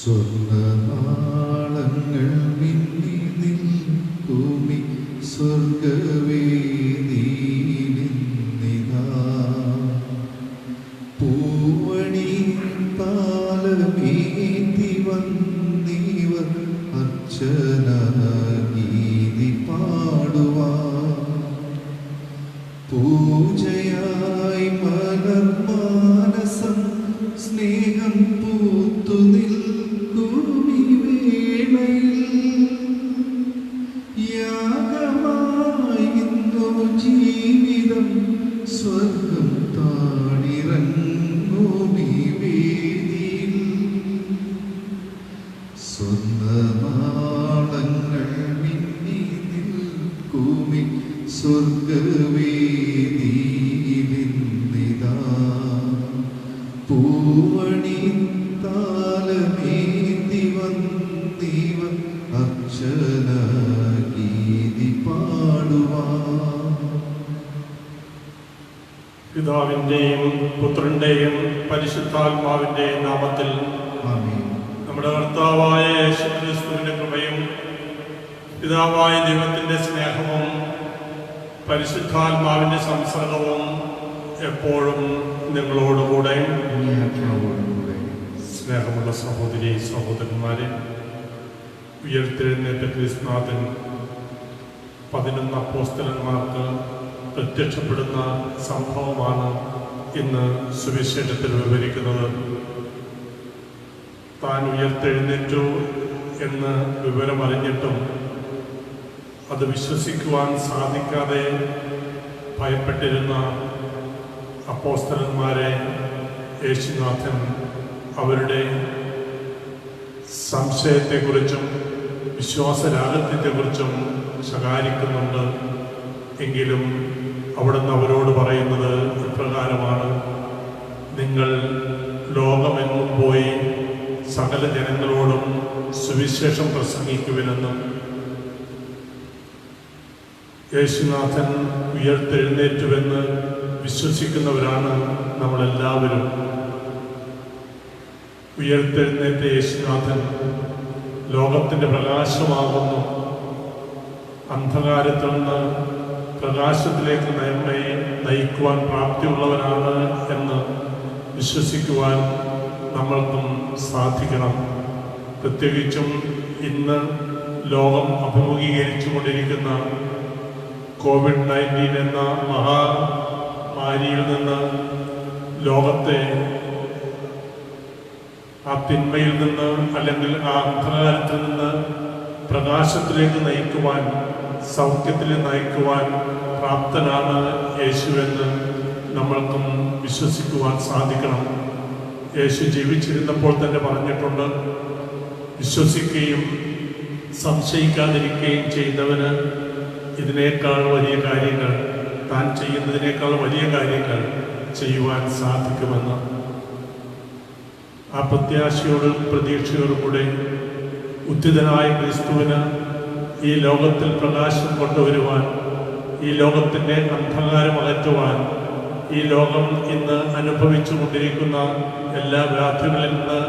സ്വർണ്ണനാളങ്ങൾ മിന്നി നിൽക്കുമി സ്വർഗവേദിയിലിന്നിതാ പൂവണി താലമേന്തി വന്നിവർ അർച്ചന ഗീതി പാടുവാൻ പൂജയായി മലർമാനസം സ്നേഹം പൂത്തു നിൽക്കുമി വേളയിൽ യാഗമായി ഇന്നോ ജീവിതം സ്വർഗം താണിറങ്ങുമി വേദിയിൽ സ്വർണ്ണനാളങ്ങൾ മിന്നി നിൽക്കുമി സ്വർഗവേദിയിലിന്നിതാ പൂവണി താലമേന്തി വന്നിവർ അർച്ചന ഗീതി പാടുവാൻ. പിതാവിൻ്റെയും പുത്രൻ്റെയും പരിശുദ്ധാത്മാവിൻ്റെയും നാമത്തിൽ ആമേൻ. നമ്മുടെ കർത്താവായ യേശുക്രിസ്തുവിൻ്റെ കൃപയും പിതാവായ ദൈവത്തിൻ്റെ സ്നേഹവും പരിശുദ്ധാത്മാവിൻ്റെ സംസർഗവും എപ്പോഴും നിങ്ങളോടുകൂടെ. സ്നേഹമുള്ള സഹോദരി സഹോദരന്മാരെ, ഉയർത്തെഴുന്നേറ്റ ക്രിസ്തുനാഥൻ 11 അപ്പോസ്തലന്മാർക്ക് പ്രത്യക്ഷപ്പെടുന്ന സംഭവമാണ് ഇന്ന് സുവിശേഷത്തിൽ വിവരിക്കുന്നത്. താൻ ഉയർത്തെഴുന്നേറ്റു എന്ന് വിവരമറിഞ്ഞിട്ടും അത് വിശ്വസിക്കുവാൻ സാധിക്കാതെ ഭയപ്പെട്ടിരുന്ന അപ്പോസ്തലന്മാരെ യേശുനാഥൻ അവരുടെ സംശയത്തെക്കുറിച്ചും വിശ്വാസരാഹിത്യത്തെക്കുറിച്ചും ശകാരിക്കുന്നുണ്ട്. എങ്കിലും അവിടുന്ന് അവരോട് പറയുന്നത് ഇപ്രകാരമാണ്: നിങ്ങൾ ലോകമെങ്ങും പോയി സകല ജനങ്ങളോടും സുവിശേഷം പ്രസംഗിക്കുവിനെന്നും യേശുനാഥൻ ഉയർത്തെഴുന്നേറ്റുവെന്ന് വിശ്വസിക്കുന്നവരാണ് നമ്മളെല്ലാവരും. ഉയർത്തെഴുന്നേറ്റ യേശുനാഥൻ ലോകത്തിൻ്റെ പ്രകാശമാകുന്നു. അന്ധകാരത്തിൽ നിന്ന് പ്രകാശത്തിലേക്ക് നമ്മെ നയിക്കുവാൻ പ്രാപ്തിയുള്ളവനാണ് എന്ന് വിശ്വസിക്കുവാൻ നമ്മൾക്കും സാധിക്കണം. പ്രത്യേകിച്ചും ഇന്ന് ലോകം അഭിമുഖീകരിച്ചു കൊണ്ടിരിക്കുന്ന COVID-19 എന്ന മഹാമാരിയിൽ നിന്ന് ലോകത്തെ ആ തിന്മയിൽ നിന്ന് അല്ലെങ്കിൽ ആ അന്ധകാരത്തിൽ നിന്ന് പ്രകാശത്തിലേക്ക് നയിക്കുവാൻ, സൗഖ്യത്തിലേക്ക് നയിക്കുവാൻ പ്രാപ്തനാണ് യേശുവെന്ന് നമ്മൾക്കും വിശ്വസിക്കുവാൻ സാധിക്കണം. യേശു ജീവിച്ചിരുന്നപ്പോൾ തന്നെ പറഞ്ഞിട്ടുണ്ട്, വിശ്വസിക്കുകയും സംശയിക്കാതിരിക്കുകയും ചെയ്യുന്നവന് ഇതിനേക്കാൾ വലിയ കാര്യങ്ങൾ, താൻ ചെയ്യുന്നതിനേക്കാൾ വലിയ കാര്യങ്ങൾ ചെയ്യുവാൻ സാധിക്കുമെന്ന്. ആ പ്രത്യാശയോടും പ്രതീക്ഷയോടും കൂടെ ഉദ്ധിതനായ ക്രിസ്തുവിന് ഈ ലോകത്തിൽ പ്രകാശം കൊണ്ടുവരുവാൻ, ഈ ലോകത്തിൻ്റെ അന്ധകാരം അകറ്റുവാൻ, ഈ ലോകം ഇന്ന് അനുഭവിച്ചു കൊണ്ടിരിക്കുന്ന എല്ലാ വ്യാധികളിൽ നിന്ന്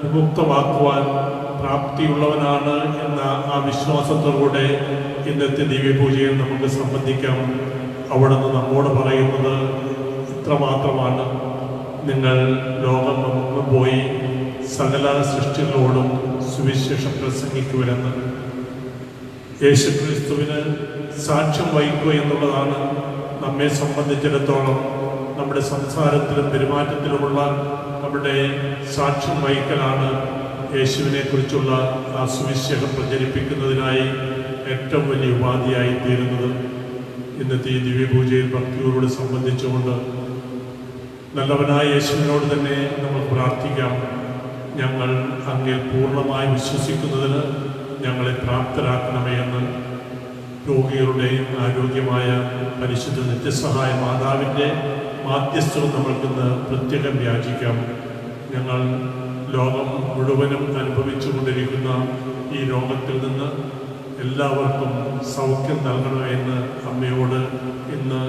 വിമുക്തമാക്കുവാൻ പ്രാപ്തിയുള്ളവനാണ് എന്ന ആ വിശ്വാസത്തോടുകൂടെ ഇന്നത്തെ ദിവ്യപൂജയിൽ നമുക്ക് സംബന്ധിക്കാം. അവിടുന്ന് നമ്മോട് പറയുന്നത് ഇത്രമാത്രമാണ്: നിങ്ങൾ ലോകം പോയി സകല സൃഷ്ടികളോടും സുവിശേഷം പ്രസംഗിക്കുവരെന്ന്. യേശുക്രിസ്തുവിന് സാക്ഷ്യം വഹിക്കുക എന്നുള്ളതാണ് നമ്മെ സംബന്ധിച്ചിടത്തോളം നമ്മുടെ സംസാരത്തിലും പെരുമാറ്റത്തിലുമുള്ള നമ്മുടെ സാക്ഷ്യം വഹിക്കലാണ് യേശുവിനെ കുറിച്ചുള്ള ആ സുവിശേഷം പ്രചരിപ്പിക്കുന്നതിനായി ഏറ്റവും വലിയ ഉപാധിയായി തീരുന്നത്. ഇന്നത്തെ ഈ ദിവ്യപൂജയിൽ ഭക്തിയോട് സംബന്ധിച്ചുകൊണ്ട് നല്ലവനായ യേശുവിനോട് തന്നെ നമ്മൾ പ്രാർത്ഥിക്കാം. ഞങ്ങൾ അങ്ങിൽ പൂർണ്ണമായി വിശ്വസിക്കുന്നതിന് ഞങ്ങളെ പ്രാപ്തരാക്കണമേ എന്ന്. രോഗികളുടെയും ആരോഗ്യമായ പരിശുദ്ധ നിത്യസഹായ മാതാവിൻ്റെ മാധ്യസ്ഥത നമ്മൾക്കിന്ന് പ്രത്യേകം യാചിക്കാം. ഞങ്ങൾ ലോകം മുഴുവനും അനുഭവിച്ചു കൊണ്ടിരിക്കുന്ന ഈ രോഗത്തിൽ നിന്ന് എല്ലാവർക്കും സൗഖ്യം നൽകണമെന്ന് അമ്മയോട് ഇന്ന്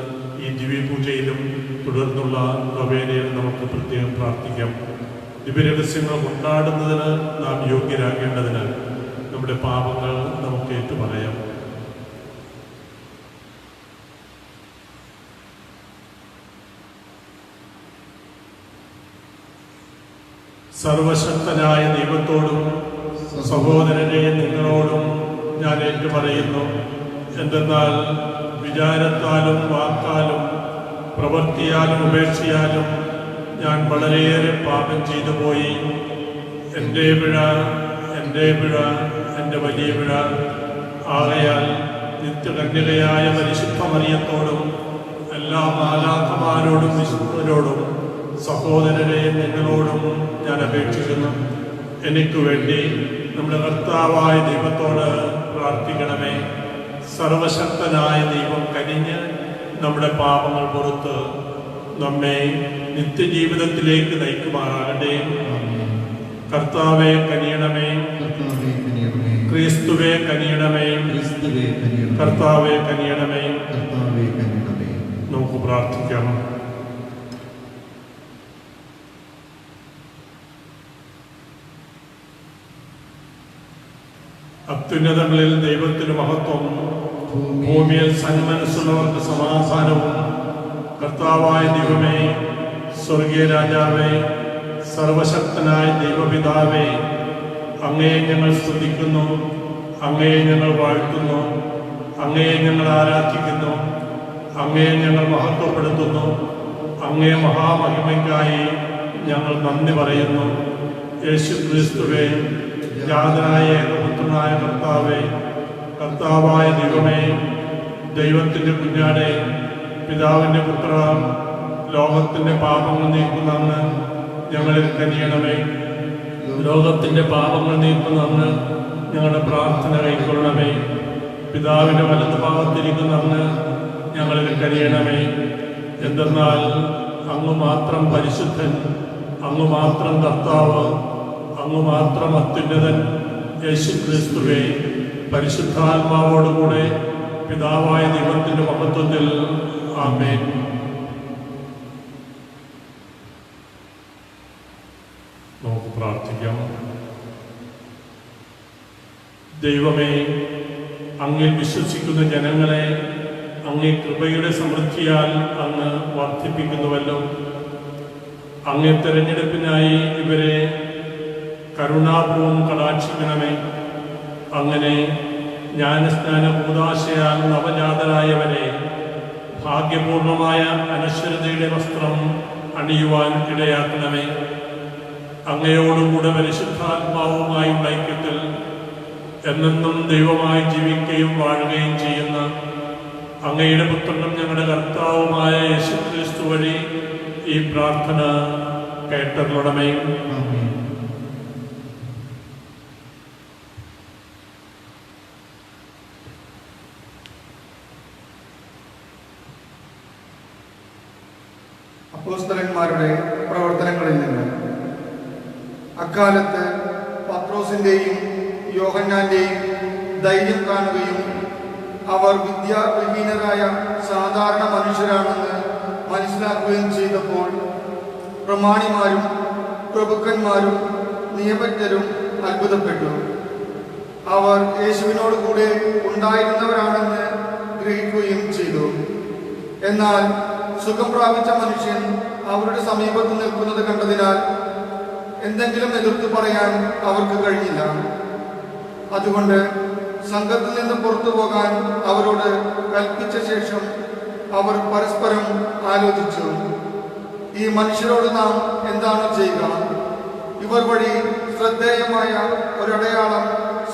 ഈ ദിവ്യപൂജയിലും തുടർന്നുള്ള നൊവേനയിലും നമുക്ക് പ്രത്യേകം പ്രാർത്ഥിക്കാം. ദിവ്യരഹസ്യങ്ങൾ കൊണ്ടാടുന്നതിന് നാം യോഗ്യരാകേണ്ടതിന് നമ്മുടെ പാപങ്ങൾ നമുക്ക് ഏറ്റുപറയാം. സർവശക്തനായ ദൈവത്തോടും സഹോദരനെ നിങ്ങളോടും ഞാൻ ഏറ്റുപറയുന്നു. എന്തെന്നാൽ വിചാരത്താലും വാക്കാലും പ്രവൃത്തിയാലും ഉപേക്ഷയാലും ഞാൻ വളരെയേറെ പാപം ചെയ്തു പോയി. എൻ്റെ പിഴ, എൻ്റെ വലിയ പിഴ. ആകയാൽ നിത്യകന്യകയായ പരിശുദ്ധ മറിയത്തോടും എല്ലാ മാലാഖമാരോടും വിശുദ്ധരോടും സഹോദരരെ നിങ്ങളോടും ഞാൻ അപേക്ഷിക്കുന്നു. എനിക്ക് വേണ്ടി നമ്മുടെ കർത്താവായ ദൈവത്തോട് പ്രാർത്ഥിക്കണമേ. സർവശക്തനായ ദൈവം കനിഞ്ഞ് നമ്മുടെ പാപങ്ങൾ പുറത്ത് നമ്മെ നിത്യജീവിതത്തിലേക്ക് നയിക്കുമാറാകട്ടെ. കർത്താവെ കനിയണമേ, ക്രിസ്തുവേ കനിയണമേ, കർത്താവെ കനിയണമേ. നമുക്ക് പ്രാർത്ഥിക്കാം. അത്യുന്നതങ്ങളിൽ ദൈവത്തിന് മഹത്വം, ഭൂമിയിൽ സന്മനസ്സുള്ളവർക്ക് സമാധാനവും. കർത്താവായ ദൈവമേ, സ്വർഗീയ രാജാവേ, സർവശക്തനായ ദൈവപിതാവേ, അങ്ങയെ ഞങ്ങൾ സ്തുതിക്കുന്നു, അങ്ങയെ ഞങ്ങൾ വാഴ്ത്തുന്നു, അങ്ങയെ ഞങ്ങൾ ആരാധിക്കുന്നു, അങ്ങയെ ഞങ്ങൾ മഹത്വപ്പെടുത്തുന്നു. അങ്ങേ മഹാമഹിമയ്ക്കായി ഞങ്ങൾ നന്ദി പറയുന്നു. യേശു ക്രിസ്തുവേ, ജാതനായ ഏകപുത്രനായ കർത്താവേ, കർത്താവായ ദൈവമേ, ദൈവത്തിൻ്റെ കുഞ്ഞാടെ, പിതാവിൻ്റെ പുത്ര, ലോകത്തിൻ്റെ പാപങ്ങൾ നീക്കുന്നന്ന് ഞങ്ങളിൽ കനിയണമേ. ലോകത്തിൻ്റെ പാപങ്ങൾ നീക്കുന്നന്ന് ഞങ്ങളുടെ പ്രാർത്ഥന കൈക്കൊള്ളണമേ. പിതാവിൻ്റെ വലത് ഭാഗത്തിരിക്കുന്നന്ന് ഞങ്ങളിൽ കനിയണമേ. എന്തെന്നാൽ അങ്ങ് മാത്രം പരിശുദ്ധൻ, അങ്ങ് മാത്രം കർത്താവ്, അങ്ങ് മാത്രം അത്യുന്നതൻ. യേശു ക്രിസ്തുവേ, പരിശുദ്ധാത്മാവോടുകൂടെ പിതാവായ ദൈവത്തിൻ്റെ മഹത്വത്തിൽ. ആമേൻ. നമുക്ക് പ്രാർത്ഥിക്കാം. ദൈവമേ, അങ്ങിൽ വിശ്വസിക്കുന്ന ജനങ്ങളെ അങ്ങേ കൃപയുടെ സമൃദ്ധിയാൽ അങ്ങ് വർദ്ധിപ്പിക്കുന്നുവല്ലോ. അങ്ങേ തെരഞ്ഞെടുപ്പിനായി ഇവരെ കരുണാപൂർവം കടാക്ഷിക്കണമേ. അങ്ങനെ ജ്ഞാനസ്നാന കൂദാശയാൽ നവജാതരായവരെ ഭാഗ്യപൂർണമായ അനശ്വരതയുടെ വസ്ത്രം അണിയുവാൻ ഇടയാക്കണമേ. അങ്ങയോടുകൂടെ പരിശുദ്ധാത്മാവുമായുള്ള ഐക്യത്തിൽ എന്നെന്നും ദൈവമായി ജീവിക്കുകയും വാഴുകയും ചെയ്യുന്ന അങ്ങയുടെ പുത്രനും ഞങ്ങളുടെ കർത്താവുമായ യേശുക്രിസ്തു വഴി ഈ പ്രാർത്ഥന കേട്ടരുളണമേ. അപ്പോസ്തലന്മാരുടെ പ്രവർത്തനങ്ങളിൽ നിന്ന് അക്കാലത്ത് പത്രോസിന്റെയും യോഹന്നാന്റെയും ധൈര്യം കാണുകയും അവർ വിദ്യാവിഹീനരായ സാധാരണ മനുഷ്യരാണെന്ന് മനസ്സിലാക്കുകയും ചെയ്തപ്പോൾ പ്രമാണിമാരും പ്രഭുക്കന്മാരും നിയമജ്ഞരും അത്ഭുതപ്പെട്ടു. അവർ യേശുവിനോട് കൂടെ ഉണ്ടായിരുന്നവരാണെന്ന് ഗ്രഹിക്കുകയും ചെയ്തു. എന്നാൽ സുഖം പ്രാപിച്ച മനുഷ്യൻ അവരുടെ സമീപത്ത് നിൽക്കുന്നത് കണ്ടതിനാൽ എന്തെങ്കിലും എതിർത്ത് പറയാൻ അവർക്ക് കഴിഞ്ഞില്ല. അതുകൊണ്ട് സംഘത്തിൽ നിന്ന് പുറത്തു പോകാൻ അവരോട് കൽപ്പിച്ച ശേഷം അവർ പരസ്പരം ആലോചിച്ചു, ഈ മനുഷ്യരോട് നാം എന്താണ് ചെയ്യുക? ഇവർ വഴി ശ്രദ്ധേയമായ ഒരടയാളം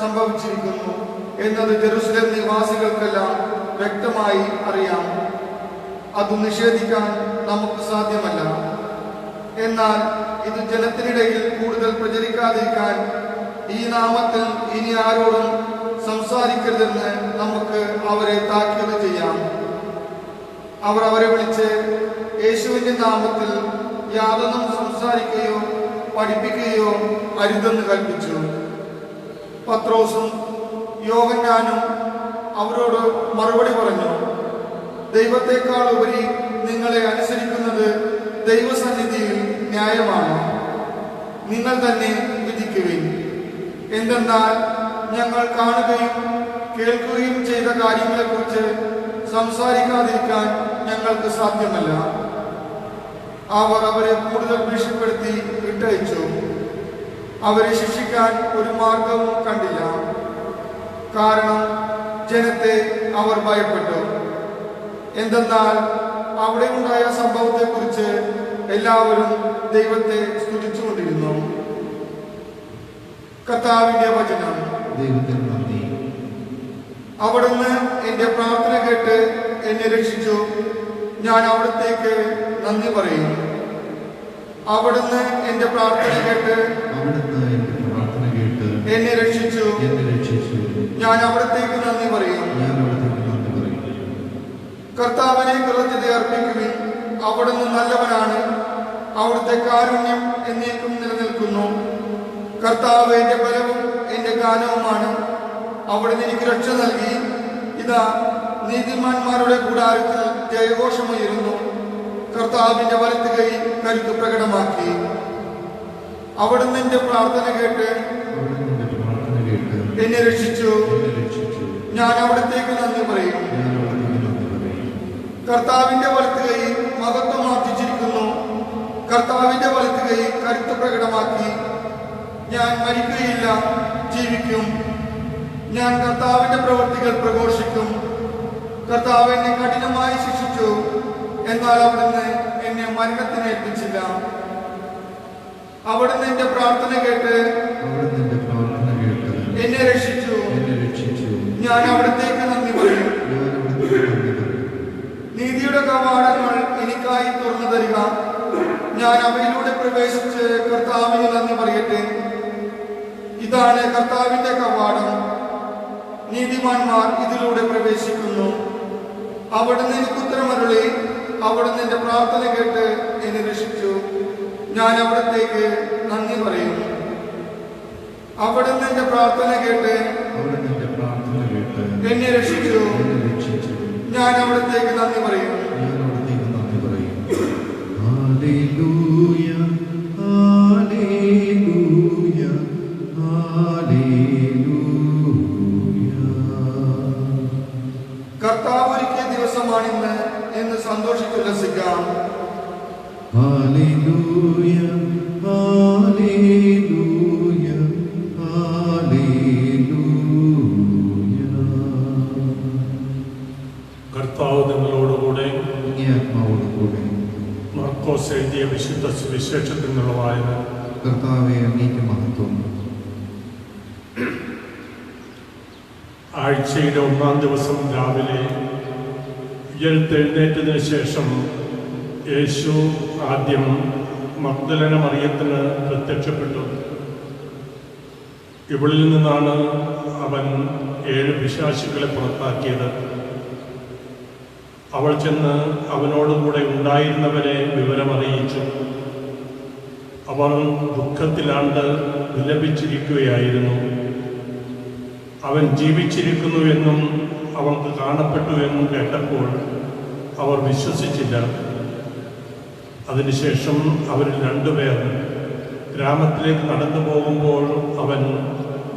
സംഭവിച്ചിരിക്കുന്നു എന്നത് ജെറുസലേം നിവാസികൾക്കെല്ലാം വ്യക്തമായി അറിയാം. അത് നിഷേധിക്കാൻ നമുക്ക് സാധ്യമല്ല. എന്നാൽ ഇത് ജനത്തിനിടയിൽ കൂടുതൽ പ്രചരിക്കാതിരിക്കാൻ ഈ നാമത്തിൽ ഇനി ആരോടും സംസാരിക്കരുതെന്ന് നമുക്ക് അവരെ താക്കീത് ചെയ്യാം. അവർ അവരെ വിളിച്ച് യേശുവിൻ്റെ നാമത്തിൽ യാതൊന്നും സംസാരിക്കുകയോ പഠിപ്പിക്കുകയോ അരുതെന്ന് കൽപ്പിച്ചു. പത്രോസും യോഹന്നാനും അവരോട് മറുപടി പറഞ്ഞു, ദൈവത്തെക്കാൾ ഉപരി നിങ്ങളെ അനുസരിക്കുന്നത് ദൈവസന്നിധിയിൽ ന്യായമാണ്. നിങ്ങൾ തന്നെ വിധിക്കുവിൻ. എന്തെന്നാൽ ഞങ്ങൾ കാണുകയും കേൾക്കുകയും ചെയ്ത കാര്യങ്ങളെക്കുറിച്ച് സംസാരിക്കാതിരിക്കാൻ ഞങ്ങൾക്ക് സാധ്യമല്ല. അവർ അവരെ കൂടുതൽ ഭീഷണിപ്പെടുത്തി വിട്ടയച്ചു. അവരെ ശിക്ഷിക്കാൻ ഒരു മാർഗവും കണ്ടില്ല. കാരണം ജനത്തെ അവർ ഭയപ്പെട്ടു. എന്തെന്നാൽ അവിടെ ഉണ്ടായ സംഭവത്തെക്കുറിച്ച് എല്ലാവരും ദൈവത്തെ സ്തുതിച്ചുകൊണ്ടിരുന്നു. കർത്താവിന്റെ വചനം. ദൈവത്തിന് നന്ദി. അവിടുന്ന് എന്റെ പ്രാർത്ഥന കേട്ട് എന്നെ രക്ഷിച്ചു. ഞാൻ അവിടത്തേക്ക് നന്ദി പറയും. അവിടുന്ന് എന്റെ പ്രാർത്ഥന കേട്ട് എന്നെ രക്ഷിച്ചു. ഞാൻ അവിടത്തേക്ക് നന്ദി പറയും. കർത്താവിനെ കൃതജ്ഞത അർപ്പിക്കുവിൻ. അവിടുന്ന് നല്ലവനാണ്. അവിടുത്തെ കാരുണ്യം എന്നേക്കും നിലനിൽക്കുന്നു. കർത്താവ് എന്റെ ബലവും എന്റെ ഗാനവുമാണ്. അവിടുന്ന് എനിക്ക് രക്ഷ നൽകി. ഇതാ നീതിമാന്മാരുടെ കൂടാരത്തിൽ ജയഘോഷമുയരുന്നു. കർത്താവിന്റെ വലത്ത് കൈ കരുത്ത് പ്രകടമാക്കി. അവിടുന്ന് എന്റെ പ്രാർത്ഥന കേട്ട് എന്നെ രക്ഷിച്ചു. ഞാൻ അവിടത്തേക്ക് നന്ദി പറയും. കർത്താവിന്റെ വലത്ത് കൈ മഹത്വം ആർജിച്ചിരിക്കുന്നു. കർത്താവിന്റെ വലത്ത് കൈ കരുത്ത് പ്രകടമാക്കി. ഞാൻ മരിക്കുകയില്ല, ജീവിക്കും. ഞാൻ കർത്താവിന്റെ പ്രവൃത്തികൾ പ്രഘോഷിക്കും. കർത്താവ് എന്നെ കഠിനമായി ശിക്ഷിച്ചു, എന്നാൽ അവിടുന്ന് എന്നെ മരണത്തിന് ഏൽപ്പിച്ചില്ല. അവിടുന്ന് എന്റെ പ്രാർത്ഥന കേട്ട് എന്നെ രക്ഷിച്ചു. ഞാൻ അവിടത്തേക്ക് നന്ദി പറയും. നീതിയുടെ കവാടങ്ങൾ എനിക്കായി തുറന്നു തരിക. ഞാൻ അവയിലൂടെ പ്രവേശിച്ച് കർത്താവിന് നന്ദി പറയട്ടെ. ഇതാണ് കർത്താവിന്റെ കവാടം. നീതിമാന്മാർ ഇതിലൂടെ പ്രവേശിക്കുന്നു. അവിടുന്ന് എനിക്ക് ഉത്തരമരുളി. അവിടുന്ന് എന്റെ പ്രാർത്ഥന കേട്ട് എന്നെ രക്ഷിച്ചു. ഞാൻ അവിടത്തേക്ക് നന്ദി പറയും. അവിടുന്ന് എന്റെ പ്രാർത്ഥന കേട്ട് എന്നെ രക്ഷിച്ചു. ഞാൻ അവിടത്തേക്ക് നന്ദി പറയും. Hallelujah, hallelujah, hallelujah. കർത്താവ് ഒരുക്കിയ ദിവസമാണിന്ന് എന്ന് സന്തോഷിച്ചുല്ലസിക്കാം. Hallelujah, hallelujah, hallelujah. കർത്താവ് നിങ്ങളോടുകൂടെ. ആത്മാവോടുകൂടെ. മർക്കോസ് എഴുതിയ വിശുദ്ധ സുവിശേഷത്തിൽ നിന്നുള്ള വായന. കർത്താവേ, അങ്ങേക്ക് മഹത്വം. ആഴ്ചയുടെ 1-ാം ദിവസം രാവിലെ ഉയർത്തെഴുന്നേറ്റതിന് ശേഷം യേശു ആദ്യം മഗ്ദലന മറിയത്തിന് പ്രത്യക്ഷപ്പെട്ടു. ഇവളിൽ നിന്നാണ് അവൻ 7 പിശാചുക്കളെ പുറത്താക്കിയത്. അവൾ ചെന്ന് അവനോടുകൂടെ ഉണ്ടായിരുന്നവരെ വിവരമറിയിച്ചു. അവർ ദുഃഖത്തിലാണ്ട് വിലപിച്ചിരിക്കുകയായിരുന്നു. അവൻ ജീവിച്ചിരിക്കുന്നുവെന്നും അവൾക്ക് കാണപ്പെട്ടു എന്നും കേട്ടപ്പോൾ അവർ വിശ്വസിച്ചില്ല. അതിനുശേഷം അവരിൽ 2 പേർ ഗ്രാമത്തിലേക്ക് നടന്നു പോകുമ്പോൾ അവൻ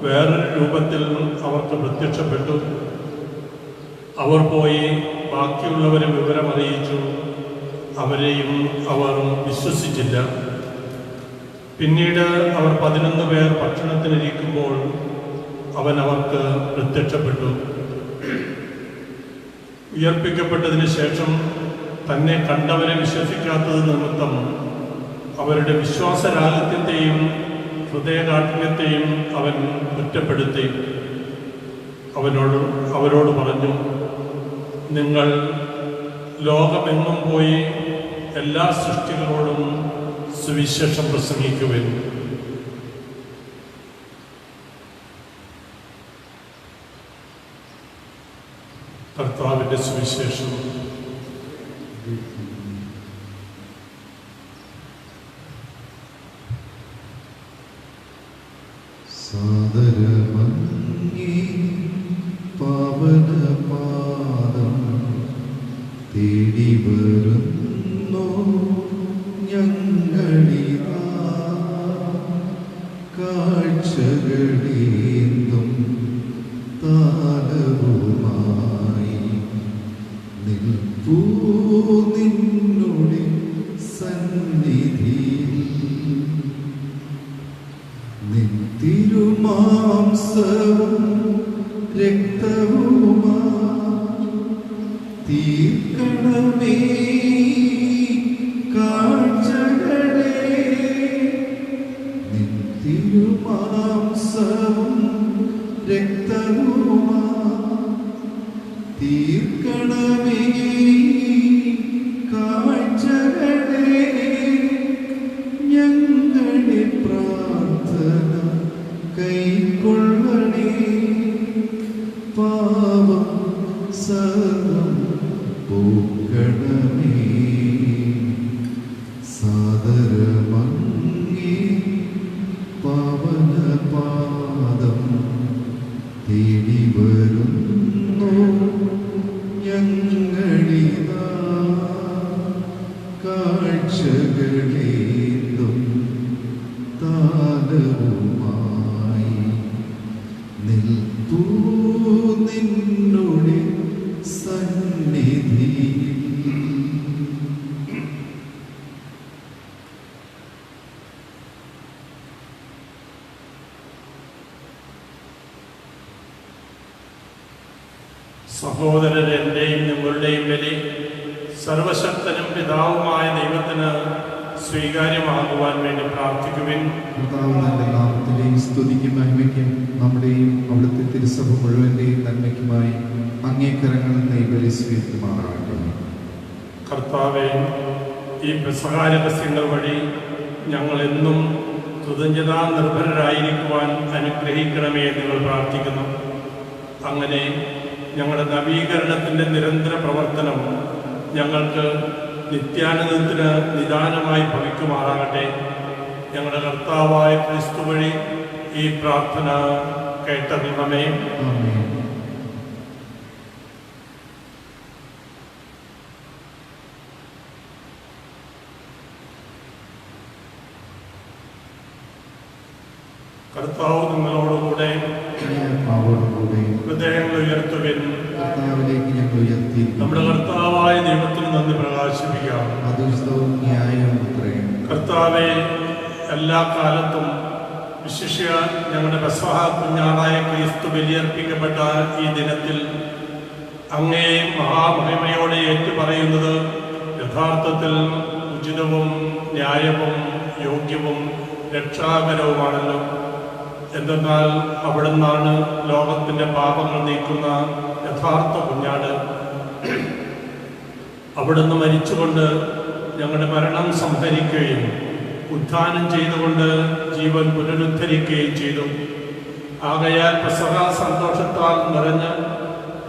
വേറൊരു രൂപത്തിൽ അവർക്ക് പ്രത്യക്ഷപ്പെട്ടു. അവർ പോയി ബാക്കിയുള്ളവരെ വിവരമറിയിച്ചു. അവരെയും അവർ വിശ്വസിച്ചില്ല. പിന്നീട് അവർ 11 പേർ ഭക്ഷണത്തിനിരിക്കുമ്പോൾ അവൻ അവർക്ക് പ്രത്യക്ഷപ്പെട്ടു. ഉയർപ്പിക്കപ്പെട്ടതിന് ശേഷം തന്നെ കണ്ടവരെ വിശ്വസിക്കാത്തത് നിമിത്തം അവരുടെ വിശ്വാസരാഹിത്യത്തെയും ഹൃദയകാഠിന്യത്തെയും അവൻ കുറ്റപ്പെടുത്തി. അവരോട് പറഞ്ഞു, നിങ്ങൾ ലോകമെങ്ങും പോയി എല്ലാ സൃഷ്ടികളോടും സുവിശേഷം പ്രസംഗിക്കുവിൻ. കർത്താവിൻ്റെ സുവിശേഷം. സാദരമങ്ങേ പാവനപാദം തേടി വരുന്നു ഞങ്ങളിതാ. മാംസവും രക്തവുമാ തീർക്കണമേ കാഴ്ചകളെ നിൻ തിരുമാംസവും രക്തവുമാ തീർക്കണമേ കാഴ്ചകളെ ഞങ്ങളുടെ പ്രാർത്ഥന കൈക്കൊള്ളണേ പാപം സർവം പോക്കണമേ സാദരമങ്ങേ പാവന പാദം തേടി വരുന്നു ഞങ്ങളിതാ കാഴ്ചകളേതും താലവുമായി നിൽപ്പൂ നിന്നുടെ സന്നിധിയിൽ. സഹോദരരെന്റെയും നിങ്ങളുടെയും ബലി സർവശക്തനും പിതാവുമായ ദൈവത്തിന് സ്വീകാര്യമാകുവാൻ വേണ്ടി പ്രാർത്ഥിക്കുവിൻ. കർത്താവ് തന്റെ നാമത്തിന്റെയും സ്തുതിക്കും മഹിമയ്ക്കും നമ്മുടെയും അവിടുത്തെ തിരുസഭ മുഴുവന്റെയും നന്മയ്ക്കുമായി അങ്ങേക്കരങ്ങളിൽ നിന്ന് ഈ ബലി സ്വീകരിക്കുമാറാകട്ടെ. കർത്താവെ, ഈ പെസഹാരഹസ്യങ്ങൾ വഴി ഞങ്ങൾ എന്നും കൃതജ്ഞതാ നിർഭരരായിരിക്കുവാൻ അനുഗ്രഹിക്കണമേ എന്ന് ഞങ്ങൾ പ്രാർത്ഥിക്കുന്നു. അങ്ങനെ ഞങ്ങളുടെ നവീകരണത്തിൻ്റെ നിരന്തര പ്രവർത്തനം ഞങ്ങൾക്ക് നിത്യാനന്ദത്തിന് നിദാനമായി ഭവിക്കുമാറാകട്ടെ. ഞങ്ങളുടെ കർത്താവായ ക്രിസ്തു വഴി ഈ പ്രാർത്ഥന കേട്ടറിയണമേ. ആമേൻ. കർത്താവ് നിങ്ങളോടുകൂടെ ആത്മാവോടുകൂടെ ഹൃദയങ്ങൾ ഉയർത്തുവിൻ. കർത്താവിലേക്ക് ഞങ്ങൾ ഉയർത്തി നമ്മുടെ കർത്താവായ ദൈവത്തിന് നന്ദി പ്രകാശിപ്പിക്കാം. അതുസ്ഥവും ന്യായവും അത്രയും. കർത്താവെ, എല്ലാ കാലത്തും വിശിഷ്യ ഞങ്ങളുടെ പെസഹ കുഞ്ഞാടായ ക്രിസ്തു ബലിയർപ്പിക്കപ്പെട്ട ഈ ദിനത്തിൽ അങ്ങേ മഹാമഹിമയോടെ ഏറ്റുപറയുന്നത് യഥാർത്ഥത്തിൽ ഉചിതവും ന്യായവും യോഗ്യവും രക്ഷാകരവുമാണല്ലോ. എന്തെന്നാൽ അവിടുന്നാണ് ലോകത്തിൻ്റെ പാപങ്ങൾ നീക്കുന്ന യഥാർത്ഥ കുഞ്ഞാട്. അവിടുന്ന് മരിച്ചുകൊണ്ട് ഞങ്ങളുടെ മരണം സംഹരിക്കുകയും ഉത്ഥാനം ചെയ്തുകൊണ്ട് ജീവൻ പുനരുദ്ധരിക്കുകയും ചെയ്തു. ആകയാൽ പെസഹ സന്തോഷത്താൽ നിറഞ്ഞ്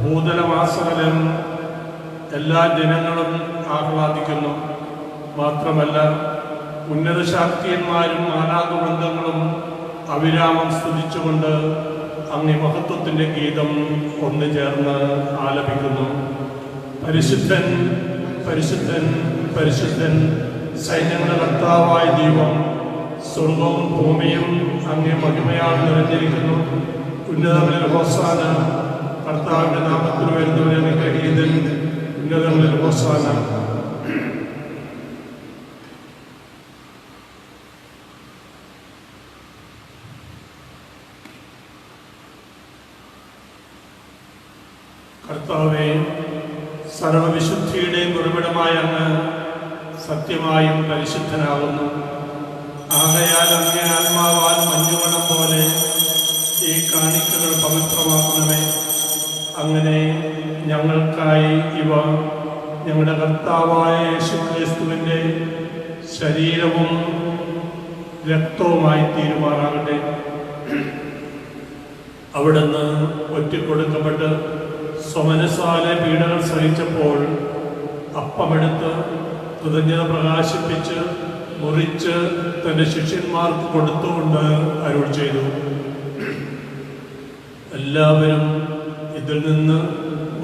ഭൂതലമാസകലം എല്ലാ ജനങ്ങളും ആഹ്ലാദിക്കുന്നു. മാത്രമല്ല, ഉന്നത ശാക്തിയന്മാരും മാലാഖവൃന്ദങ്ങളും അവിരാമം സ്തുതിച്ചുകൊണ്ട് അങ്ങേ മഹത്വത്തിൻ്റെ ഗീതം ഒന്നു ചേർന്ന് ആലപിക്കുന്നു. പരിശുദ്ധൻ പരിശുദ്ധൻ പരിശുദ്ധൻ, സൈന്യങ്ങളുടെ കർത്താവായ ദൈവം, സ്വർഗവും ഭൂമിയും അങ്ങേ മഹിമയാൽ നിറഞ്ഞിരിക്കുന്നു. ഉന്നതങ്ങളിൽ ഹോസാന, കർത്താവിൻ്റെ നാമത്തിൽ വരുന്നവരെ അനുഗ്രഹീതൻ. ഉന്നതങ്ങളിൽ ഹോസാന. കർത്താവേ, സർവവിശുദ്ധിയുടെയും ഉറവിടമായ അങ്ങ് സത്യമായും പരിശുദ്ധനാകുന്നു. ആകയാൽ അങ്ങേ ആത്മാവാൽ മഞ്ഞുമണം പോലെ ഈ കാണിക്കകൾ പവിത്രമാക്കണമേ. അങ്ങനെ ഞങ്ങൾക്കായി ഇവ ഞങ്ങളുടെ കർത്താവായ യേശുക്രിസ്തുവിൻ്റെ ശരീരവും രക്തവുമായി തീരുമാറാകട്ടെ. അവിടുന്ന് ഒറ്റിക്കൊടുക്കപ്പെട്ട് സ്വമനസാലെ പീഡകൾ സഹിച്ചപ്പോൾ അപ്പമെടുത്ത് കൃതജ്ഞത പ്രകാശിപ്പിച്ച് മുറിച്ച് തൻ്റെ ശിഷ്യന്മാർക്ക് കൊടുത്തുകൊണ്ട് അരുൾ ചെയ്തു, എല്ലാവരും ഇതിൽ നിന്ന്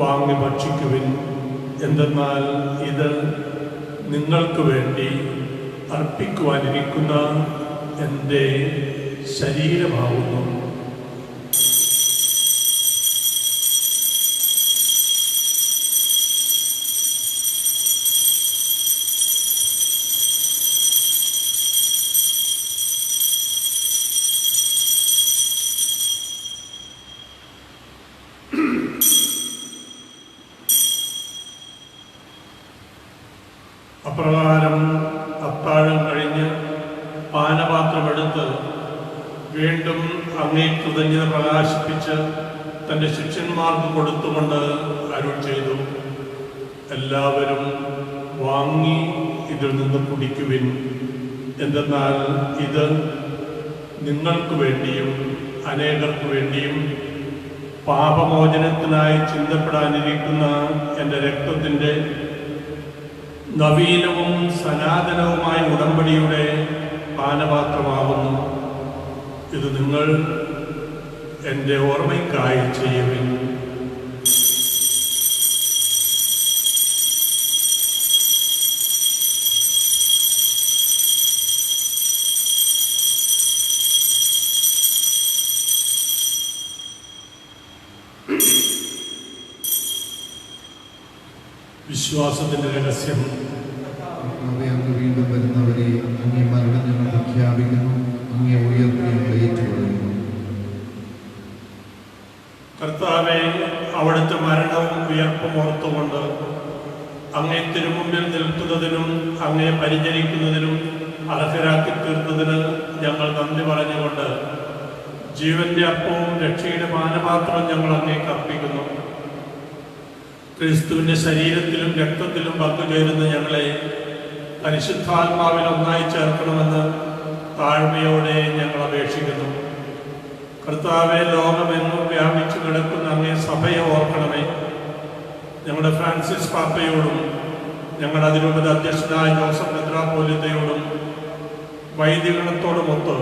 വാങ്ങി ഭക്ഷിക്കുവിൻ. എന്തെന്നാൽ ഇത് നിങ്ങൾക്ക് വേണ്ടി അർപ്പിക്കുവാനിരിക്കുന്ന എൻ്റെ ശരീരമാകുന്നു. അപ്രകാരം അത്താഴം കഴിഞ്ഞ് പാനപാത്രമെടുത്ത് വീണ്ടും അങ്ങേ കൃതജ്ഞത പ്രകാശിപ്പിച്ച് തൻ്റെ ശിഷ്യന്മാർക്ക് കൊടുത്തുകൊണ്ട് അരുൾ ചെയ്തു, എല്ലാവരും വാങ്ങി ഇതിൽ നിന്ന് കുടിക്കുവിൻ. എന്തെന്നാൽ ഇത് നിങ്ങൾക്ക് വേണ്ടിയും അനേകർക്ക് വേണ്ടിയും പാപമോചനത്തിനായി ചിന്തപ്പെടാനിരിക്കുന്ന എൻ്റെ രക്തത്തിൻ്റെ നവീനവും സനാതനവുമായ ഉടമ്പടിയുടെ പാനപാത്രമാകുന്നു. ഇത് നിങ്ങൾ എൻ്റെ ഓർമ്മയ്ക്കായി ചെയ്യുവിൻ. വിശ്വാസത്തിൻ്റെ രഹസ്യം. അങ്ങ് വീണ്ടും വരുന്നവരെ അങ്ങേ മരണം ഞങ്ങൾ പ്രഖ്യാപിക്കുന്നു, അങ്ങേ ഉയർത്തി ഞങ്ങൾ ഏറ്റുപറയുന്നു. കർത്താവെ, അവിടുത്തെ മരണവും ഉയർപ്പും ഓർത്തുകൊണ്ട് അങ്ങേ തിരുമുമ്പിൽ നിൽക്കുന്നതിനും അങ്ങേ പരിചരിക്കുന്നതിനും അർഹരാക്കി തീർത്തതിന് ഞങ്ങൾ നന്ദി പറഞ്ഞുകൊണ്ട് ജീവന്റെ അപ്പവും രക്ഷയുടെ പാനപാത്രവും ഞങ്ങൾ അങ്ങേക്ക് അർപ്പിക്കുന്നു. ക്രിസ്തുവിൻ്റെ ശരീരത്തിലും രക്തത്തിലും പങ്കുചേരുന്ന ഞങ്ങളെ പരിശുദ്ധാത്മാവിൽ ഒന്നായി ചേർക്കണമെന്ന് താഴ്മയോടെ ഞങ്ങൾ അപേക്ഷിക്കുന്നു. കർത്താവെ, ലോകമെങ്ങും വ്യാപിച്ചു കിടക്കുന്ന അങ്ങേ സഭയെ ഓർക്കണമേ. ഞങ്ങളുടെ ഫ്രാൻസിസ് പാപ്പയോടും ഞങ്ങളുടെ അതിരൂപത അധ്യക്ഷനായ ജോസഫ് മെത്രാപ്പോലീത്തയോടും വൈദികണത്തോടുമൊത്ത്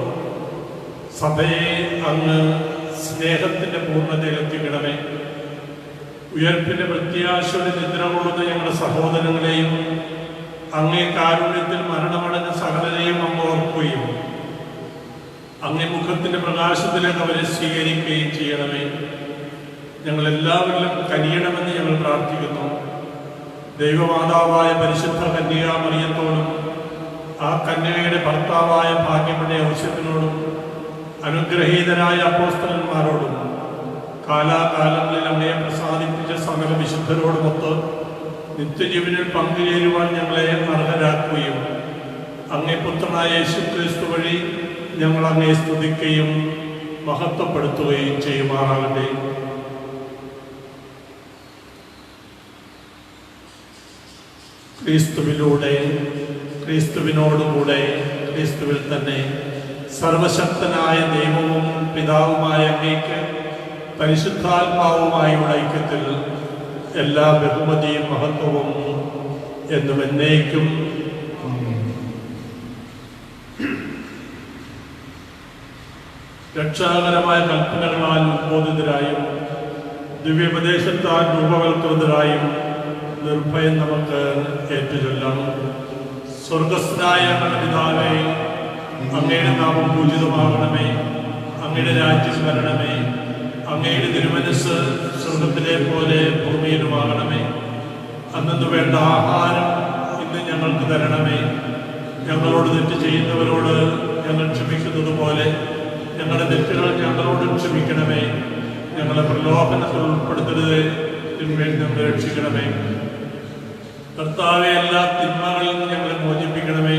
സഭയെ അങ്ങ് സ്നേഹത്തിൻ്റെ പൂർണ്ണതയിൽ എത്തിക്കണമേ. ഉയർപ്പിൻ്റെ പ്രത്യാശയുടെ നിദ്ര കൊള്ളുന്ന ഞങ്ങളുടെ സഹോദരങ്ങളെയും അങ്ങേ കാരുണ്യത്തിൽ മരണമടഞ്ഞ സകലരെയും അങ്ങ് ഓർക്കുകയും അങ്ങേ മുഖത്തിൻ്റെ പ്രകാശത്തിലേക്ക് അവരെ സ്വീകരിക്കുകയും ചെയ്യണമേ. ഞങ്ങളെല്ലാവരിലും കനിയണമെന്ന് ഞങ്ങൾ പ്രാർത്ഥിക്കുന്നു. ദൈവമാതാവായ പരിശുദ്ധ കന്യകാമറിയത്തോടും ആ കന്യകയുടെ ഭർത്താവായ ഭാഗ്യമുള്ള ഔഷധത്തിനോടും അനുഗ്രഹീതരായ അപ്പോസ്തലന്മാരോടും കാലാകാലങ്ങളിൽ അങ്ങയെ പ്രസാദിപ്പിച്ച സകല വിശുദ്ധരോടുമൊത്ത് നിത്യജീവനിൽ പങ്കുചേരുവാൻ ഞങ്ങളെ അർഹരാക്കുകയും അങ്ങേ പുത്രനായ യേശുക്രിസ്തു വഴി ഞങ്ങൾ അങ്ങയെ സ്തുതിക്കുകയും മഹത്വപ്പെടുത്തുകയും ചെയ്യുമാറാകട്ടെ. ക്രിസ്തുവിലൂടെ, ക്രിസ്തുവിനോടുകൂടെ, ക്രിസ്തുവിൽ തന്നെ സർവശക്തനായ ദൈവവും പിതാവുമായ അങ്ങേക്ക് പരിശുദ്ധാത്മാവുമായുള്ള ഐക്യത്തിൽ എല്ലാ ബഹുമതിയും മഹത്വവും എന്നും എന്നേക്കും. രക്ഷാകരമായ കൽപ്പനകളാൽ ഉദ്ബോധിതരായും ദിവ്യോപദേശത്താൽ രൂപവൽകൃതരായും നിർഭയം നമുക്ക് ഏറ്റുചൊല്ലാം. സ്വർഗസ്ഥനായ ഞങ്ങളുടെ പിതാവേ, അങ്ങയുടെ നാമം പൂജിതമാകണമേ. അങ്ങയുടെ രാജ്യം വരണമേ. അങ്ങയുടെ തിരുമനസ്സ് സ്വർഗത്തിലെ പോലെ ഭൂമിയിലുമാകണമേ. അന്നു വേണ്ട ആഹാരം ഇന്ന് ഞങ്ങൾക്ക് തരണമേ. ഞങ്ങളോട് തെറ്റ് ചെയ്യുന്നവരോട് ഞങ്ങൾ ക്ഷമിക്കുന്നത് പോലെ ഞങ്ങളുടെ തെറ്റുകൾ ഞങ്ങളോട് ക്ഷമിക്കണമേ. ഞങ്ങളെ പ്രലോഭനത്തിൽ ഉൾപ്പെടുത്തരുത്, തിന്മയിൽ നിന്ന് രക്ഷിക്കണമേ. കർത്താവെ, എല്ലാ തിന്മകളിൽ നിന്ന് ഞങ്ങളെ മോചിപ്പിക്കണമേ.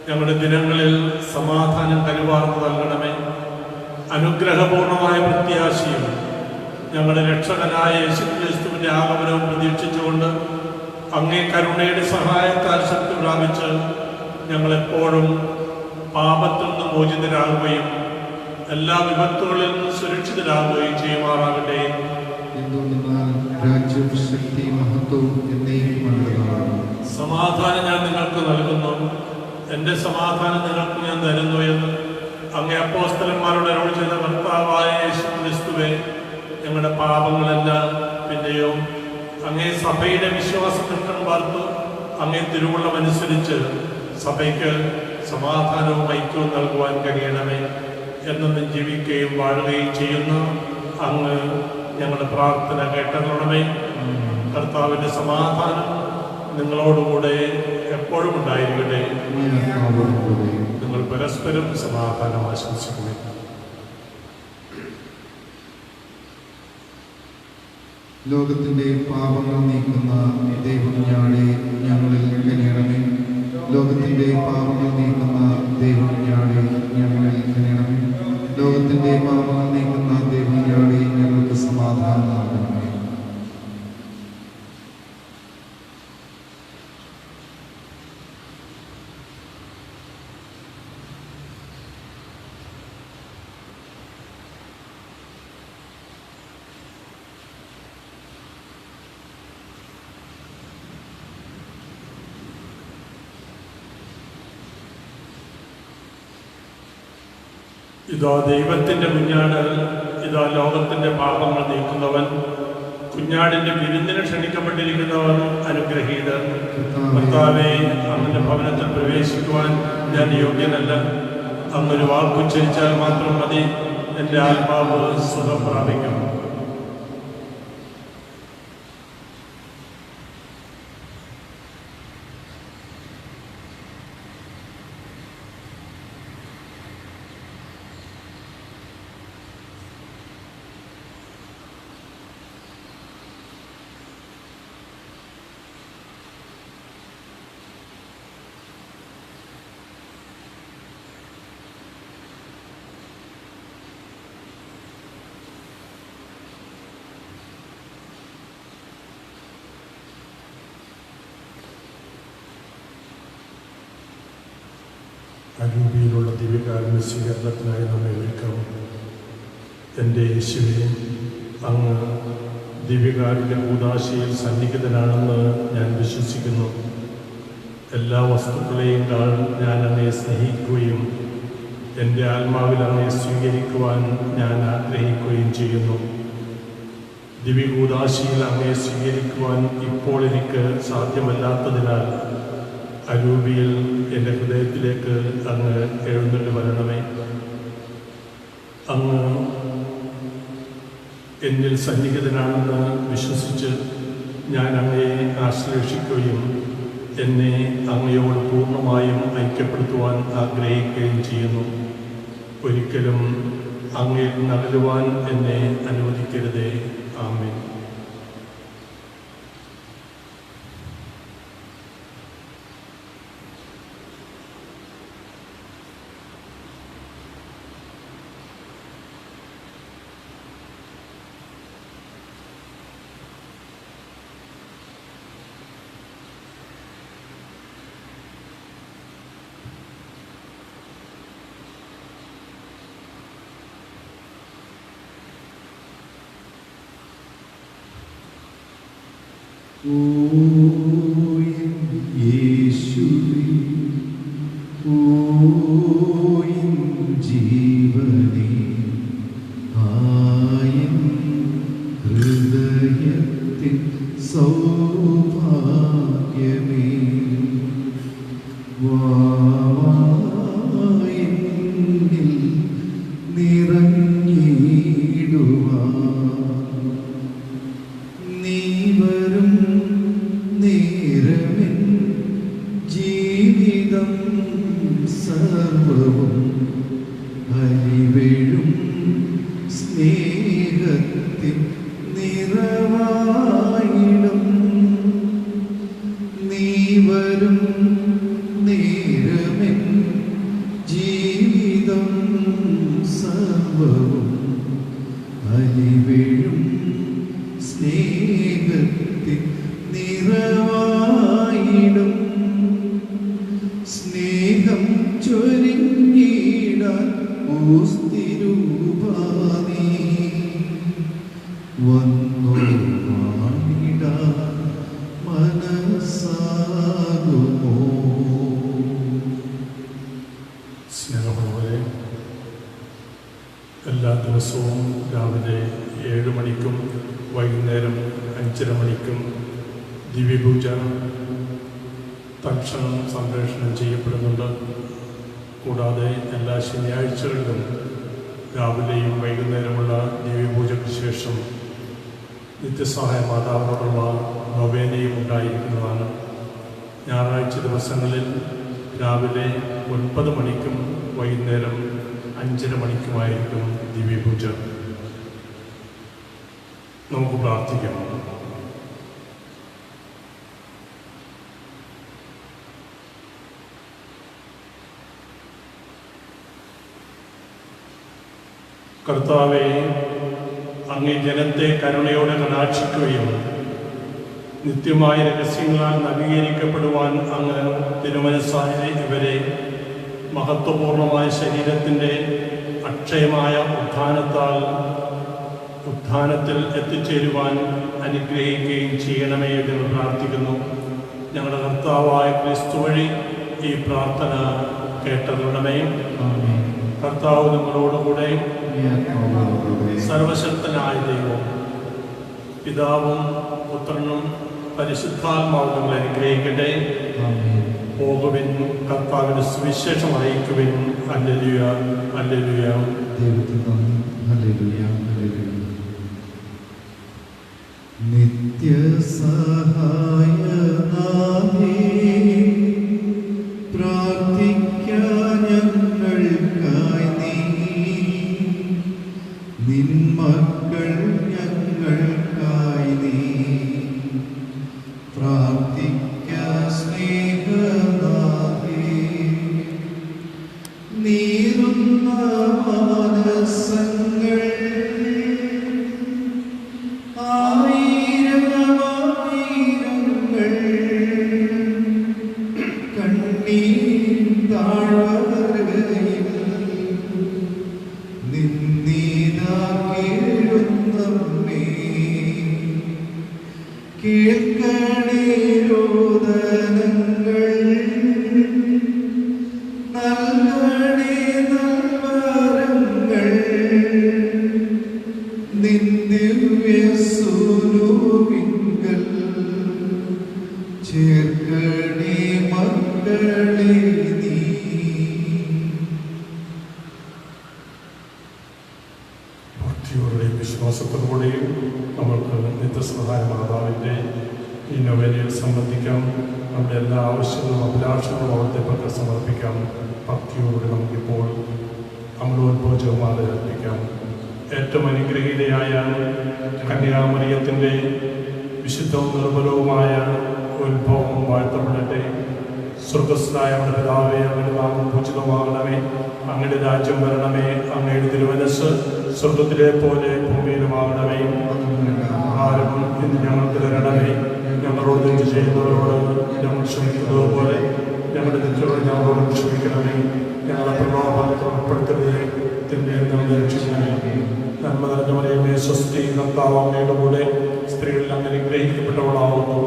ഞങ്ങളുടെ ദിനങ്ങളിൽ സമാധാനം കരുവാർന്നു നൽകണമേ. അനുഗ്രഹപൂർണമായ പ്രത്യാശയും ഞങ്ങളുടെ രക്ഷകനായ യേശുക്രിസ്തുവിന്റെ ആഗമനവും പ്രതീക്ഷിച്ചുകൊണ്ട് അങ്ങേ കരുണയുടെ സഹായത്താൽ ശക്തി പ്രാപിച്ച് ഞങ്ങളെപ്പോഴും പാപത്തിൽ നിന്ന് മോചിതരാകുകയും എല്ലാ വിപത്തുകളിൽ നിന്ന് സുരക്ഷിതരാകുകയും ചെയ്യുമാറാകട്ടെ. എന്തുകൊണ്ടെന്നാൽ രാജ്യവും ശക്തിയും മഹത്വവും എന്നേക്കും അങ്ങയുടേതാണ്. സമാധാനം ഞാൻ നിങ്ങൾക്ക് നൽകുന്നു, എൻ്റെ സമാധാനം നിങ്ങൾക്ക് ഞാൻ തരുന്നു എന്ന് അങ്ങേ അപ്പോസ്തലന്മാരോട് അരുൾ ചെയ്ത കർത്താവായ യേശുക്രിസ്തുവേ, ഞങ്ങളുടെ പാപങ്ങളെല്ലാം പിന്നെയോ അങ്ങേ സഭയുടെ വിശ്വാസത്തിനും പാർത്തു അങ്ങേ തിരുവുള്ളമനുസരിച്ച് സഭയ്ക്ക് സമാധാനവും ഐക്യവും നൽകുവാൻ കഴിയണമേ. എന്നും ജീവിക്കുകയും വാഴുകയും ചെയ്യുന്ന അങ്ങ് ഞങ്ങളുടെ പ്രാർത്ഥന കേട്ടണമേ. കർത്താവിൻ്റെ സമാധാനം നിങ്ങളോടുകൂടെ എപ്പോഴും ഉണ്ടായിരിക്കട്ടെ. നിങ്ങൾ പരസ്പരം സമാധാനം ആശംസിക്കുന്നു. ലോകത്തിൻ്റെ പാപങ്ങൾ നീക്കുന്ന ദൈവകുഞ്ഞാടെ ഞങ്ങളിൽ കനിയണമേ. ലോകത്തിൻ്റെ പാപങ്ങൾ നീക്കുന്ന ദൈവകുഞ്ഞാടെ ഞങ്ങളിൽ കനിയണമേ. ലോകത്തിൻ്റെ പാപങ്ങൾ നീക്കുന്ന ദൈവകുഞ്ഞാടെ ഞങ്ങൾക്ക് സമാധാനം നൽകണമേ. ഇതാ ദൈവത്തിൻ്റെ കുഞ്ഞാട്, ഇതാ ലോകത്തിൻ്റെ പാപങ്ങൾ നീക്കുന്നവൻ. കുഞ്ഞാടിൻ്റെ വിരുന്നിന് ക്ഷണിക്കപ്പെട്ടിരിക്കുന്നവർ അനുഗ്രഹീതർ. കർത്താവേ, അങ്ങയുടെ ഭവനത്തിൽ പ്രവേശിക്കുവാൻ ഞാൻ യോഗ്യനല്ല. അങ്ങൊരു വാക്കുച്ചരിച്ചാൽ മാത്രം മതി, എൻ്റെ ആത്മാവ് സുഖം പ്രാപിക്കും. അരൂപിയിലുള്ള ദിവ്യകാരുണ്യ സ്വീകരണത്തിനായി നമ്മെ ഒരുക്കാം. എൻ്റെ യേശുവേ, അങ്ങ് ദിവ്യകാരുണ്യ കൂദാശയിൽ സന്നിഹിതനാണെന്ന് ഞാൻ വിശ്വസിക്കുന്നു. എല്ലാ വസ്തുക്കളെയും ഞാൻ അങ്ങയെ സ്നേഹിക്കുകയും എൻ്റെ ആത്മാവിൽ അങ്ങയെ സ്വീകരിക്കുവാൻ ഞാൻ ആഗ്രഹിക്കുകയും ചെയ്യുന്നു. ദിവ്യകൂദാശയിൽ അങ്ങയെ സ്വീകരിക്കുവാൻ ഇപ്പോൾ എനിക്ക് സാധ്യമല്ലാത്തതിനാൽ അരൂപിയിൽ എൻ്റെ ഹൃദയത്തിലേക്ക് അങ്ങ് എഴുന്നള്ളി വരണമേ. അങ്ങ് എന്നിൽ സന്നിഹിതനാണെന്ന് വിശ്വസിച്ച് ഞാൻ അങ്ങയെ ആശ്ലേഷിക്കുകയും എന്നെ അങ്ങയോട് പൂർണ്ണമായും ഐക്യപ്പെടുത്തുവാൻ ആഗ്രഹിക്കുകയും ചെയ്യുന്നു. ഒരിക്കലും അങ്ങയിൽ നകലുവാൻ എന്നെ അനുവദിക്കരുതേ. ആമേൻ. ഓ യേശുവേ, ഓ ജീവനേ, ആയൻ ഹൃദയത്തിൻ സൗഭാഗ്യമേ, വാവായെന്നിൽ നിറഞ്ഞിടുവാൻ നീ വരും നേരമെൻ ജീവിതം സർവവും അലിവെഴും സ്നേഹത്തിൻ നിറവായിടും. നീ വരും നേരമെൻ ജീവിതം സർവവും അലിവെഴും സ്നേഹത്തിൻ നിറവായിടും. സ്നേഹം ചൊരിഞ്ഞിടാൻ ഓസ്തിരൂപാനീ വന്നോ വാണിടാൻ മനസ്സാകുമോ. സ്നേഹമുള്ളവരെ, എല്ലാ ദിവസവും രാവിലെ 7 മണിക്കും വൈകുന്നേരം 5:30 മണിക്കും ദിവ്യപൂജ തൽക്ഷണം സംപ്രേഷണം ചെയ്യപ്പെടുന്നുണ്ട്. കൂടാതെ എല്ലാ ശനിയാഴ്ചകളിലും രാവിലെയും വൈകുന്നേരമുള്ള ദിവ്യപൂജയ്ക്ക് ശേഷം നിത്യസഹായ മാതാവിനോടുള്ള നൊവേനയും ഉണ്ടായിരിക്കുന്നതാണ്. ഞായറാഴ്ച ദിവസങ്ങളിൽ രാവിലെ 9 മണിക്കും വൈകുന്നേരം 5:30 മണിക്കുമായിരിക്കും ദിവ്യപൂജ. നമുക്ക് പ്രാർത്ഥിക്കാം. കർത്താവേ, അങ്ങേ ജനത്തെ കരുണയോടെ കടാക്ഷിക്കുകയും നിത്യമായ രഹസ്യങ്ങളാൽ നവീകരിക്കപ്പെടുവാൻ അങ്ങ് തിരുമനസ്സായ ഇവരെ മഹത്വപൂർണമായ ശരീരത്തിൻ്റെ അക്ഷയമായ ഉത്ഥാനത്തിൽ എത്തിച്ചേരുവാൻ അനുഗ്രഹിക്കുകയും ചെയ്യണമേ എന്ന് പ്രാർത്ഥിക്കുന്നു. ഞങ്ങളുടെ കർത്താവായ ക്രിസ്തു വഴി ഈ പ്രാർത്ഥന കേട്ടറിയണമേ. കർത്താവ് നമ്മളോടുകൂടെ. സർവശക്തനായ ദൈവം പിതാവും പുത്രനും പരിശുദ്ധാത്മാവും നമ്മളെ അനുഗ്രഹിക്കട്ടെ. പോകുവിൻ, കർത്താവിന്റെ സുവിശേഷം അറിയിക്കുവിൻ. Hallelujah, hallelujah. നിത്യസഹായനാഥേ, പ്രാർത്ഥിക്കാൻ ഞങ്ങൾക്കായി നീ, നിൻ മക്കൾ ഞങ്ങൾക്കായി നീ, പ്രാർത്ഥിക്കാൻ സ്നേഹനാഥേ. നീറുന്ന മാനസങ്ങൾ ആയിരമായിരങ്ങൾ കണ്ണീർ താഴ്വരയിൽ നിന്നീതാ കേഴുന്നമ്മേ, കേൾക്കണേ രോദനങ്ങൾ, നൽകണേ നൽവരങ്ങൾ, നിൻ ദിവ്യസ്വരൂപിങ്കൽ ചേർക്കണേ മക്കളെ നീ. ഭക്തിയോടെയും വിശ്വാസത്തോടെയും നമ്മൾക്ക് നിത്യസഹായ മാതാവിൻ്റെ ഈ നൊവേനയിൽ സംബന്ധിക്കാം. നമ്മുടെ എല്ലാ ആവശ്യങ്ങളും അഭിലാഷങ്ങളും അവിടുത്തെ പക്കൽ സമർപ്പിക്കാം. ഭക്തിയോടെ നമുക്കിപ്പോൾ അമലോത്ഭോജമാല അർപ്പിക്കാം. ഏറ്റവും അനുഗ്രഹീതയായ കന്യാമറിയത്തിൻ്റെ വിശുദ്ധവും നിർമ്മലവുമായ ഉത്ഭവം വാഴ്ത്തപ്പെടട്ടെ. സ്വർഗസ്ഥനായ നമ്മുടെ പിതാവേ, അങ്ങയുടെ നാമം പൂജിതമാകണമേ, അങ്ങയുടെ രാജ്യം വരണമേ, അങ്ങയുടെ തിരുമനസ്സ് സ്വർഗത്തിലെ പോലെ ഭൂമിയിലുമാകണമേ. ആഹാരം ഇന്ന് ഞങ്ങൾക്ക് തരണമേ, ഞങ്ങളോട് തെറ്റ് ചെയ്യുന്നവരോട് ഞങ്ങൾ ക്ഷമിക്കുന്നത് പോലെ ഞങ്ങളുടെ തെറ്റുകൾ ഞങ്ങളോട് ക്ഷമിക്കണമേ. ഞങ്ങളെ പ്രലോഭനത്തിൽ ഉൾപ്പെടുത്തരുതേ, തിന്മയിൽ ഞങ്ങളെ രക്ഷിക്കണമേ. നന്മ നിറഞ്ഞ മറിയമേ, സ്വസ്തി, കർത്താവ് അങ്ങയുടെ കൂടെ സ്ത്രീകളിൽ അങ്ങ് അനുഗ്രഹിക്കപ്പെട്ടവളാവുന്നു.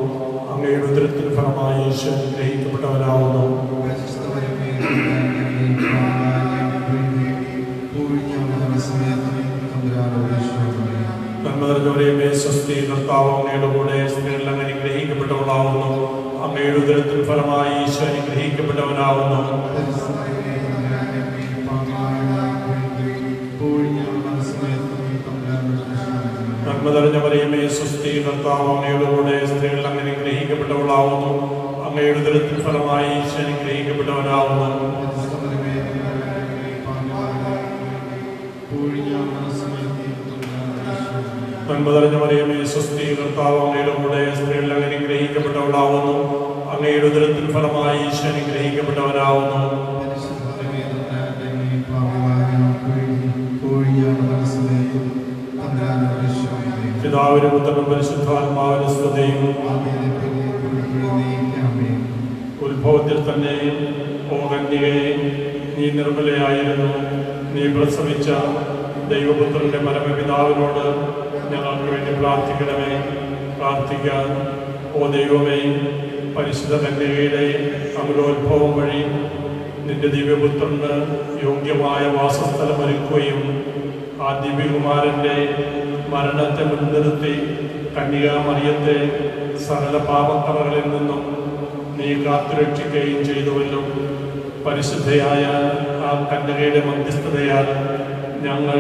അങ്ങയുടെ ഉദരത്തിന് ഫലമായി ഈശോ അനുഗ്രഹിക്കപ്പെട്ടവനാവുന്നു. നന്മ നിറഞ്ഞ മറിയമേ, സ്വസ്തി, കർത്താവ് അങ്ങയുടെ കൂടെ സ്ത്രീകളിൽ അങ്ങ് അനുഗ്രഹിക്കപ്പെട്ടവളാവുന്നു. അങ്ങയുടെ ഉദരത്തിന് ഫലമായി ഈശോ അനുഗ്രഹിക്കപ്പെട്ടവനാവുന്നു. നന്മ നിറഞ്ഞ മറിയമേ, സ്വസ്തി, കർത്താവ് അങ്ങയുടെ കൂടെ സ്ത്രീകളിൽ അങ്ങ് അനുഗ്രഹിക്കപ്പെട്ടവളാവുന്നു. അങ്ങയുടെ ഉദരത്തിൻ ഫലമായി ഈശോ അനുഗ്രഹിക്കപ്പെട്ടവനാവുന്നു. നന്മ നിറഞ്ഞ മറിയമേ, സ്വസ്തി, കർത്താവ് അങ്ങയുടെ കൂടെ സ്ത്രീകളിൽ അങ്ങ് അനുഗ്രഹിക്കപ്പെട്ടവളാവുന്നു. അങ്ങയുടെ ഉദരത്തിൻ ഫലമായി ഈശോ അനുഗ്രഹിക്കപ്പെട്ടവനാവുന്നു. പിതാവിനും പുത്രനും പരിശുദ്ധാത്മാവിനും സ്തുതി. ഉത്ഭവത്തിൽ തന്നെ ഓ കന്യകേ, നീ നിർമ്മലയായിരുന്നു. നീ പ്രസവിച്ച ദൈവപുത്രന്റെ പരമപിതാവിനോട് ഞങ്ങൾക്ക് വേണ്ടി പ്രാർത്ഥിക്കണമേ. പ്രാർത്ഥിക്കാൻ. ഓ ദൈവമേ, പരിശുദ്ധ കന്യകയുടെ അമലോത്ഭവം വഴി നിന്റെ ദിവ്യപുത്രന് യോഗ്യമായ വാസസ്ഥലം ഒരുക്കുകയും ആ ദിവ്യകുമാരൻ്റെ മരണത്തെ മുൻനിർത്തി കന്യകാമറിയത്തെ സകല പാപക്കറകളിൽ നിന്നും നീ കാത്തുരക്ഷിക്കുകയും ചെയ്തുവല്ലോ. പരിശുദ്ധയായ ആ കന്യകയുടെ മധ്യസ്ഥതയാൽ ഞങ്ങൾ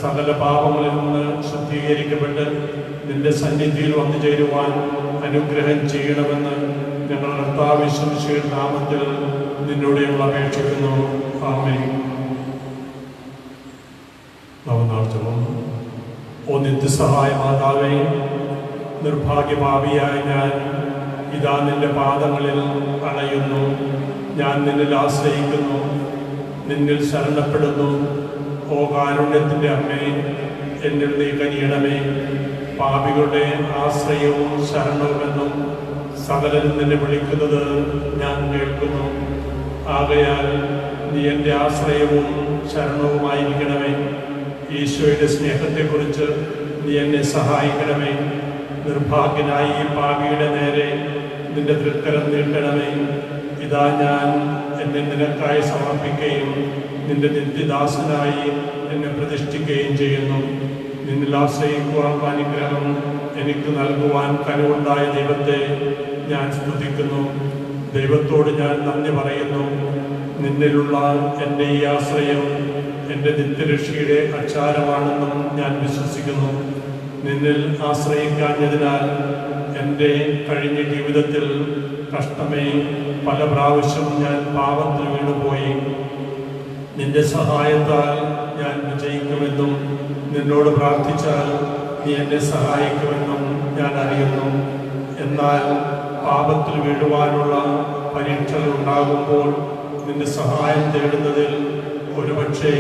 സകല പാപങ്ങളിൽ നിന്ന് ശുദ്ധീകരിക്കപ്പെട്ട് നിന്റെ സന്നിധിയിൽ വന്നു ചേരുവാൻ അനുഗ്രഹം ചെയ്യണമെന്ന് ഞങ്ങൾ കർത്താവ് യേശുവിന്റെ നാമത്തിൽ നിന്നോട് ഞങ്ങൾ ഓ നിത്യസഹായ മാതാവേ, നിർഭാഗ്യഭാവിയായ ഞാൻ ഇതാ നിന്റെ പാദങ്ങളിൽ അണയുന്നു. ഞാൻ നിന്നിൽ ആശ്രയിക്കുന്നു, നിന്നിൽ ശരണപ്പെടുന്നു. ഓ കാരുണ്യത്തിൻ്റെ അമ്മേ, എന്നിൽ നീ കനിയണമേ. പാപികളുടെ ആശ്രയവും ശരണവുമെന്നും സകലരും നിന്നെ വിളിക്കുന്നത് ഞാൻ കേൾക്കുന്നു. ആകയാൽ നീ എൻ്റെ ആശ്രയവും ശരണവുമായിരിക്കണമേ. ഈശോയുടെ സ്നേഹത്തെക്കുറിച്ച് നീ എന്നെ സഹായിക്കണമേ. നിർഭാഗ്യനായ ഈ പാപിയുടെ നേരെ നിന്റെ തൃക്കരം നീട്ടണമേ. ഇതാ ഞാൻ എന്നെ നിനക്കായി സമർപ്പിക്കുകയും നിന്റെ നിത്യദാസനായി എന്നെ പ്രതിഷ്ഠിക്കുകയും ചെയ്യുന്നു. നിന്നിൽ ആശ്രയിക്കുവാനുള്ള അനുഗ്രഹം എനിക്ക് നൽകുവാൻ കരുവുണ്ടായ ദൈവത്തെ ഞാൻ സ്തുതിക്കുന്നു. ദൈവത്തോട് ഞാൻ നന്ദി പറയുന്നു. നിന്നിലുള്ള എൻ്റെ ഈ ആശ്രയം എൻ്റെ നിത്യരക്ഷയുടെ അച്ചാരമാണെന്നും ഞാൻ വിശ്വസിക്കുന്നു. നിന്നിൽ ആശ്രയിക്കാഞ്ഞതിനാൽ എൻ്റെ കഴിഞ്ഞ ജീവിതത്തിൽ കഷ്ടമേ, പല പ്രാവശ്യം ഞാൻ പാപത്തിൽ വീണുപോയി. നിന്റെ സഹായത്താൽ ഞാൻ വിജയിക്കുമെന്നും നിന്നോട് പ്രാർത്ഥിച്ചാൽ നീ എന്നെ സഹായിക്കുമെന്നും ഞാൻ അറിയുന്നു. എന്നാൽ പാപത്തിൽ വീഴുവാനുള്ള പരീക്ഷകൾ ഉണ്ടാകുമ്പോൾ നിന്റെ സഹായം തേടുന്നതിൽ ഒരുപക്ഷെ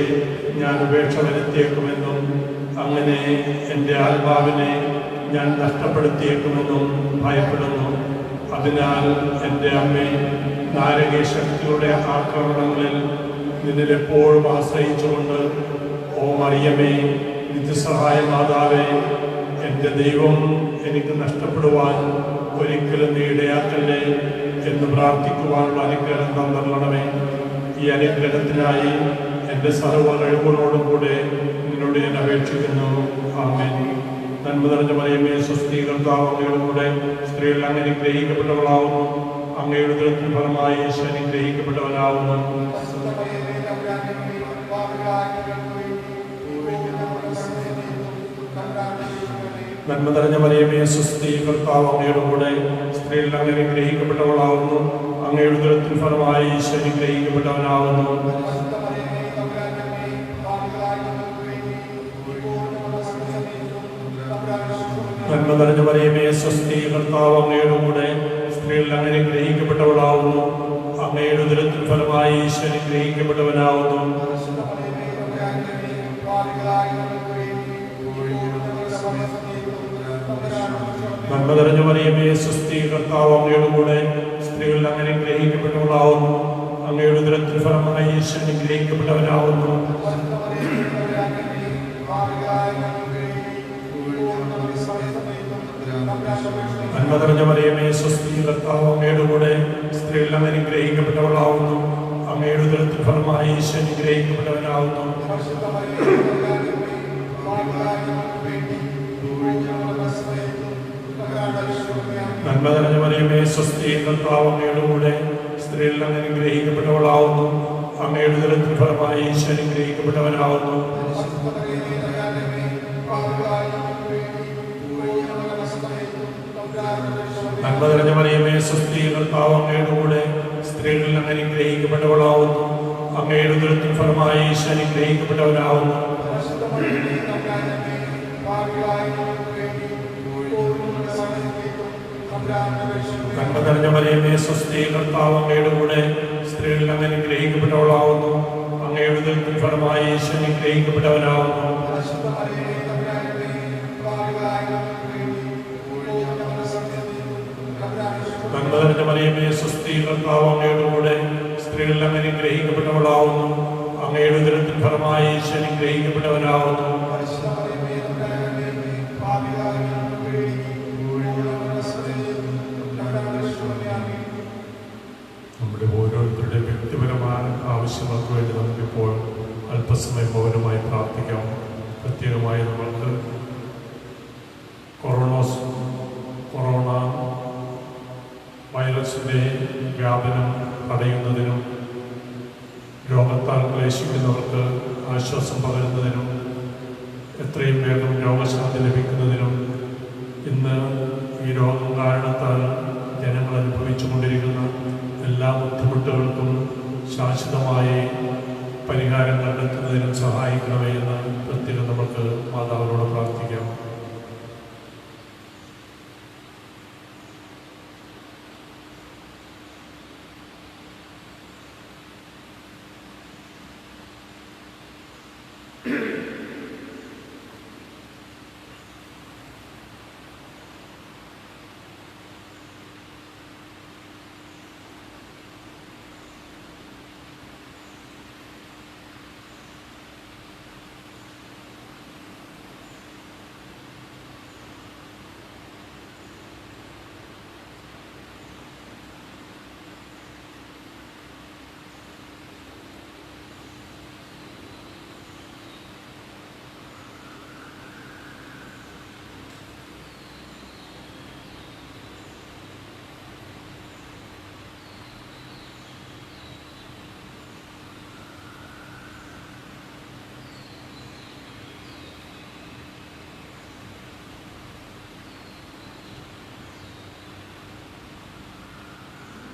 ഞാൻ ഉപേക്ഷ വരുത്തിയേക്കുമെന്നും അങ്ങനെ എൻ്റെ ആത്മാവിനെ ഞാൻ നഷ്ടപ്പെടുത്തിയേക്കുമെന്നും ഭയപ്പെടുന്നു. അതിനാൽ എൻ്റെ അമ്മേ, നാരകീയ ശക്തിയുടെ ആക്രമണങ്ങളിൽ നിന്നിലെപ്പോഴും ആശ്രയിച്ചുകൊണ്ട്, ഓ മറിയമേ, നിത്യസഹായ മാതാവേ, എൻ്റെ ദൈവം എനിക്ക് നഷ്ടപ്പെടുവാൻ ഒരിക്കലും നീ ഇടയാക്കല്ലേ എന്ന് പ്രാർത്ഥിക്കുവാനുള്ള അനുഗ്രഹം തന്നരണമേ. ഈ അനുഗ്രഹത്തിനായി എൻ്റെ സർവ്വ കഴിവുകളോടും കൂടെ നിന്നോട് ഞാൻ അപേക്ഷിക്കുന്നു. ആമേൻ. നന്മ നിറഞ്ഞ മറിയമേ, സ്വസ്തി, കർത്താവ് അങ്ങയുടെ കൂടെ സ്ത്രീകൾ അങ്ങ് അനുഗ്രഹിക്കപ്പെട്ടവളാവുന്നു. അങ്ങയുടെ ഉദരത്തിൻ ഫലമായി യേശു അനുഗ്രഹിക്കപ്പെട്ടവനാവുന്നു. നന്മ നിറഞ്ഞ മറിയമേ, സ്വസ്തി, കർത്താവ് അങ്ങയുടെ കൂടെ സ്ത്രീകൾ അങ്ങ് അനുഗ്രഹിക്കപ്പെട്ടവളാവുന്നു. അങ്ങയുടെ ഉദരത്തിൻ ഫലമായി യേശു അനുഗ്രഹിക്കപ്പെട്ടവനാവുന്നു. നന്മ നിറഞ്ഞ മറിയമേ, സ്വസ്തി, കർത്താവ് അങ്ങയുടെ കൂടെ സ്ത്രീകൾ അങ്ങ് അനുഗ്രഹിക്കപ്പെട്ടവളാവുന്നു. അങ്ങയുടെ ഉദരത്തിൻ ഫലമായി യേശു അനുഗ്രഹിക്കപ്പെട്ടവനാവുന്നു. നന്മ നിറഞ്ഞ മറിയമേ, സ്വസ്തി, കർത്താവ് അങ്ങയുടെ കൂടെ സ്ത്രീകൾ അങ്ങ് അനുഗ്രഹിക്കപ്പെട്ടവളാവുന്നു. അങ്ങയുടെ ഉദരത്തിൻ ഫലമായി യേശു അനുഗ്രഹിക്കപ്പെട്ടവനാവുന്നു. നന്മ നിറഞ്ഞ മറിയമേ, സ്വസ്തി, കർത്താവ് അങ്ങയുടെ കൂടെ സ്ത്രീകൾ അങ്ങ് അനുഗ്രഹിക്കപ്പെട്ടവളാവുന്നു. അങ്ങയുടെ ഉദരത്തിൻ ഫലമായി യേശു അനുഗ്രഹിക്കപ്പെട്ടവനാവുന്നു. നന്മ നിറഞ്ഞ മറിയമേ, സ്വസ്തി, കർത്താവ് അങ്ങയുടെ കൂടെ സ്ത്രീകൾ അങ്ങ് അനുഗ്രഹിക്കപ്പെട്ടവളാവുന്നു. അങ്ങയുടെ ഉദരത്തിൻ ഫലമായി യേശു അനുഗ്രഹിക്കപ്പെട്ടവനാവുന്നു. നന്മ നിറഞ്ഞ മറിയമേ, സ്വസ്തി, കർത്താവ് അങ്ങയുടെ കൂടെ സ്ത്രീകൾ അങ്ങ് അനുഗ്രഹിക്കപ്പെട്ടവളാവുന്നു. അങ്ങയുടെ ഉദരത്തിൻ ഫലമായി യേശു അനുഗ്രഹിക്കപ്പെട്ടവനാവുന്നു. നന്മ നിറഞ്ഞ മറിയമേ, സ്വസ്തി, കർത്താവ് അങ്ങയുടെ കൂടെ സ്ത്രീകൾ അങ്ങ് അനുഗ്രഹിക്കപ്പെട്ടവളാവുന്നു. അങ്ങയുടെ ഉദരത്തിൻ ഫലമായി യേശു അനുഗ്രഹിക്കപ്പെട്ടവനാവുന്നു. നന്മ നിറഞ്ഞ മറിയമേ, സ്വസ്തി, കർത്താവ് അങ്ങയുടെ കൂടെ സ്ത്രീകൾ അങ്ങ് അനുഗ്രഹിക്കപ്പെട്ടവളാവുന്നു. അങ്ങയുടെ ഉദരത്തിൻ ഫലമായി യേശു അനുഗ്രഹിക്കപ്പെട്ടവനാവുന്നു. നമ്മുടെ ഓരോരുത്തരുടെ വ്യക്തിപരമായ ആവശ്യങ്ങൾക്ക് വേണ്ടി നമുക്കിപ്പോൾ അല്പസമയം മൗനമായി പ്രാർത്ഥിക്കാം. പ്രത്യേകമായി നമ്മൾക്ക് കൊറോണ വൈറസിൻ്റെ വ്യാപനം തടയുന്നതിനും രോഗത്താൽ ക്ലേശിക്കുന്നവർക്ക് ആശ്വാസം പകരുന്നതിനും എത്രയും വേഗം രോഗശാന്തി ലഭിക്കുന്നതിനും ഇന്ന് ഈ രോഗം കാരണത്താൽ ജനങ്ങൾ അനുഭവിച്ചു കൊണ്ടിരിക്കുന്ന എല്ലാ ബുദ്ധിമുട്ടുകൾക്കും ശാശ്വതമായി പരിഹാരം കണ്ടെത്തുന്നതിനും സഹായിക്കണമേ എന്ന് പ്രത്യേകം നമുക്ക് മാതാവിനോട് പ്രാർത്ഥിക്കാം.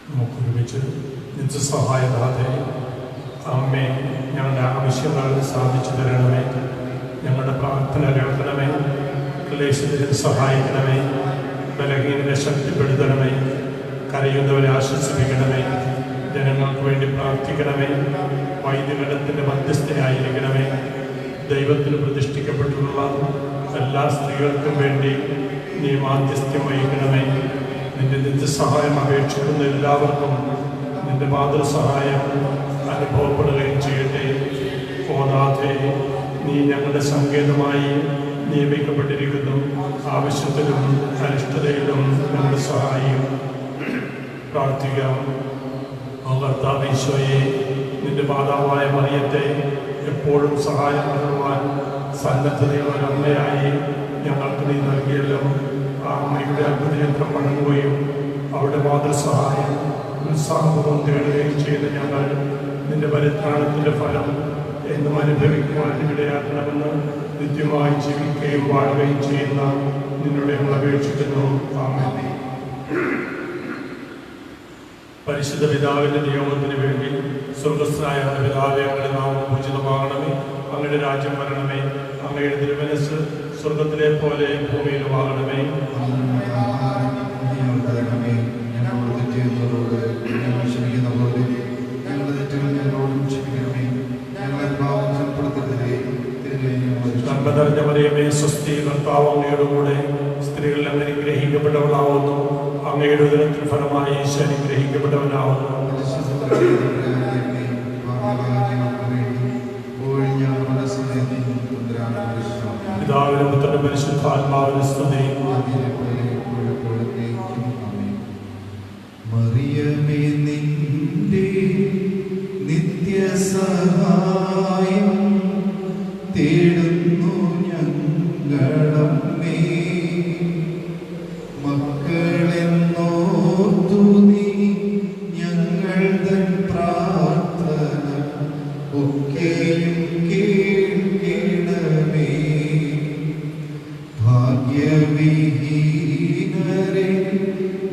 നമുക്കൊരുമിച്ച് നിത്യസഹായദാതെ അമ്മേ, ഞങ്ങളുടെ ആവശ്യങ്ങൾ സാധിച്ചു തരണമേ. ഞങ്ങളുടെ പ്രാർത്ഥന കേൾക്കണമേ. ക്ലേശത്തിൽ സഹായിക്കണമേ. ബലഹീനരെ ശക്തിപ്പെടുത്തണമേ. കരയുന്നവരെ ആശ്വസിപ്പിക്കണമേ. ജനങ്ങൾക്ക് വേണ്ടി പ്രാർത്ഥിക്കണമേ. വൈദ്യഗണത്തിൻ്റെ മധ്യസ്ഥയായിരിക്കണമേ. ദൈവത്തിന് പ്രതിഷ്ഠിക്കപ്പെട്ടുള്ള എല്ലാ സ്ത്രീകൾക്കും വേണ്ടി നീ മാധ്യസ്ഥ്യം വഹിക്കണമേ. നിന്റെ നിത്യസഹായം അപേക്ഷിക്കുന്ന എല്ലാവർക്കും നിന്റെ മാതൃസഹായം അനുഭവപ്പെടുകയും ചെയ്യട്ടെ. ഓനാഥേ, നീ ഞങ്ങളുടെ സങ്കേതമായി നിയമിക്കപ്പെട്ടിരിക്കുന്നു. ആവശ്യത്തിലും അനിഷ്ടതയിലും ഞങ്ങളുടെ സഹായം പ്രാർത്ഥിക്കാം. ഓ കർത്താവ് ഈശോയെ, നിന്റെ മാതാവായ മറിയത്തെ എപ്പോഴും സഹായം നൽകുവാൻ സന്നദ്ധതയുള്ള അമ്മയായി ഞങ്ങൾക്ക് നീ നൽകിയല്ലോ. ആ അമ്മയുടെ അത്ഭുതയന്ത്രം വണങ്ങുകയും അവിടെ മാതൃസഹായം ഉത്സാഹപൂർവ്വം തേടുകയും ചെയ്ത ഞങ്ങൾ നിന്റെ പരിത്രാണത്തിൻ്റെ ഫലം എന്നും അനുഭവിക്കുവാൻ ഇടയാക്കണമെന്ന് നിത്യമായി ജീവിക്കുകയും വാഴുകയും ചെയ്യുന്ന നിന്നോട് ഞങ്ങൾ അപേക്ഷിക്കുന്നു. ആമേൻ. പരിശുദ്ധ പിതാവിൻ്റെ നിയോഗത്തിന് വേണ്ടി സ്വർഗസ്ഥനായ പിതാവേ, അങ്ങയുടെ നാമം പൂജിതമാകണമേ. അങ്ങയുടെ രാജ്യം വരണമേ. അങ്ങയുടെ തിരുമനസ്സ് സ്വർഗത്തിലെ പോലെ ഭൂമിയിലുമാകണമേ. നന്മ മറിയമേ, സ്വസ്തി, കർത്താവ് അങ്ങയുടെ കൂടെ സ്ത്രീകൾ അങ്ങ് അനുഗ്രഹിക്കപ്പെട്ടവളാവുന്നു. അങ്ങയുടെ ഉദരത്തിൻ ഫലമായി ഈശോ അനുഗ്രഹിക്കപ്പെട്ടവനാവുന്നു. പിതാവിനും പുത്രനും പരിശുദ്ധാത്മാവിനും സ്തുതി. മറിയമേ, നിന്റെ നിത്യസഹായം തേടുന്നു ഞങ്ങളമ്മേ. മക്കളെന്നോർത്തു നീ ഞങ്ങളുടെ പ്രാർത്ഥന ഒക്കെയും കേൾക്കണമേ. ഭാഗ്യവിഹീനരെ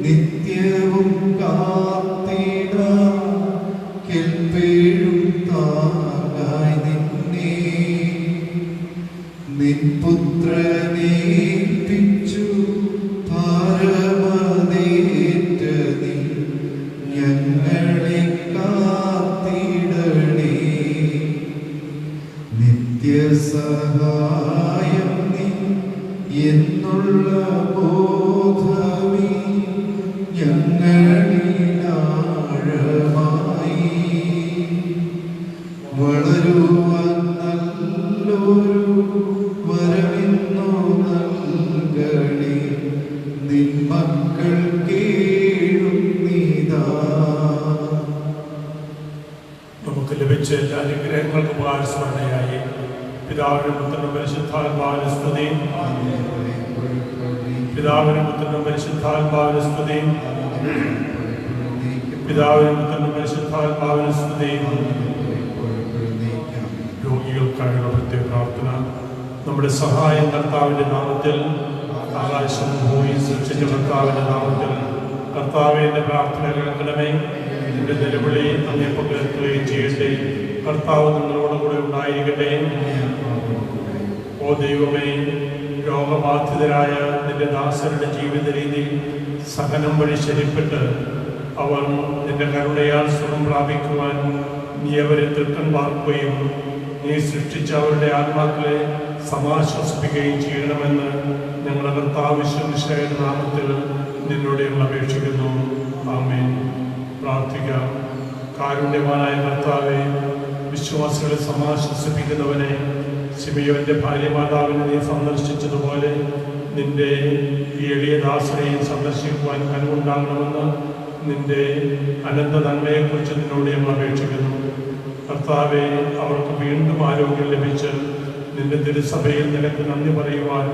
നിത്യവും കാത്തിടാം. കെൽപ്പേഴും താങ്ങായി നിന്നെ നിൻ പുത്രനേൽപ്പിച്ചു ഭാരമതേറ്റ നീ ഞങ്ങളെ കാത്തിടണേ. നിത്യസഹായം നീ എന്നുള്ള ബോധമേ ഞങ്ങളിലാഴമായി വളരുവാൻ നല്ലൊരു വരവിന്നു നൽകണേ. നിൻ മക്കൾ കേഴുന്നിതാ. നമുക്ക് ലഭിച്ച എല്ലാ അനുഗ്രഹങ്ങൾക്കും സ്മരണയായി പിതാവിനും പുത്രനും പരിശുദ്ധാത്മാവിനും സ്തുതി. പിതാവിനും പുത്രനും പരിശുദ്ധാത്മാവിനും സ്തുതി. പിതാവിനും പുത്രനും പരിശുദ്ധാത്മാവിനും സ്തുതി. രോഗികൾക്കായുള്ള പ്രത്യേക പ്രാർത്ഥന. നമ്മുടെ സഹായം കർത്താവിൻ്റെ നാമത്തിൽ. ആകാശം ഭൂമി സൃഷ്ടിച്ച കർത്താവിൻ്റെ നാമത്തിൽ. കർത്താവേ, എൻ്റെ പ്രാർത്ഥന കേൾക്കണമേ. എൻ്റെ നിലവിളി അങ്ങേ പകർത്തുകയും ചെയ്യട്ടെ. കർത്താവ് നിങ്ങളോട് കൂടെ ഉണ്ടായിരിക്കട്ടെ. ഓ ദൈവമേ, രോഗബാധിതരായ നിന്റെ ദാസരുടെ ജീവിത രീതി സഹനം വഴി ശരിപ്പെട്ട് അവർ നിന്റെ കരുണയാൽ സുഖം പ്രാപിക്കുവാൻ നീ അവരെ തൃക്കൺ പാർക്കുകയും നീ സൃഷ്ടിച്ച അവരുടെ ആത്മാക്കളെ സമാശ്വസിപ്പിക്കുകയും ചെയ്യണമെന്ന് ഞങ്ങളുടെ കർത്താവ് ഈശോയുടെ നാമത്തിൽ നിന്നോട് ഞങ്ങൾ അപേക്ഷിക്കുന്നു. ആമേൻ. പ്രാർത്ഥിക്കാം. കാരുണ്യവാനായ കർത്താവേ, വിശ്വാസികളെ സമാശ്വസിപ്പിക്കുന്നവനെ, ശിമയോന്റെ ഭാര്യ മാതാവിനെ നീ സന്ദർശിച്ചതുപോലെ നിന്റെ ഈ എളിയ ദാസനെയും സന്ദർശിക്കുവാൻ കഴിവുണ്ടാകണമെന്ന് നിന്റെ അനന്ത നന്മയെക്കുറിച്ച് നിന്നോട് ഞങ്ങൾ അപേക്ഷിക്കുന്നു. കർത്താവെ, അവർക്ക് വീണ്ടും ആരോഗ്യം ലഭിച്ച് നിന്റെ തിരുസഭയിൽ നിനക്ക് നന്ദി പറയുവാൻ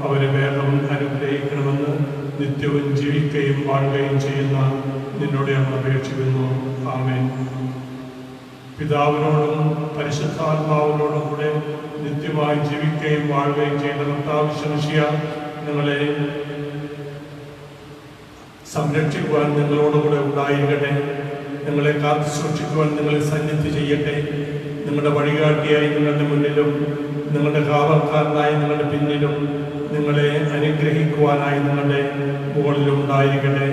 അവരെ വേഗം അനുഗ്രഹിക്കണമെന്ന് നിത്യവും ജീവിക്കുകയും വാഴുകയും ചെയ്യുന്ന നിന്നോട് ഞങ്ങൾ അപേക്ഷിക്കുന്നു. ആമേൻ. പിതാവിനോടും പരിശുദ്ധാത്മാവിനോടും കൂടെ നിത്യമായി ജീവിക്കുകയും വാഴുകയും ചെയ്യുന്ന കർത്താവ് ശംശിയ ഞങ്ങളെ സംരക്ഷിക്കുവാൻ നിങ്ങളോടുകൂടെ ഉണ്ടായിരിക്കട്ടെ. നിങ്ങളെ കാത്തു സൂക്ഷിക്കുവാൻ നിങ്ങളെ സന്നിധി ചെയ്യട്ടെ. നിങ്ങളുടെ വഴികാട്ടിയായി നിങ്ങളുടെ മുന്നിലും നിങ്ങളുടെ കാവൽക്കാരനായി നിങ്ങളുടെ പിന്നിലും നിങ്ങളെ അനുഗ്രഹിക്കുവാനായി നിങ്ങളുടെ മുകളിലും ഉണ്ടായിരിക്കട്ടെ.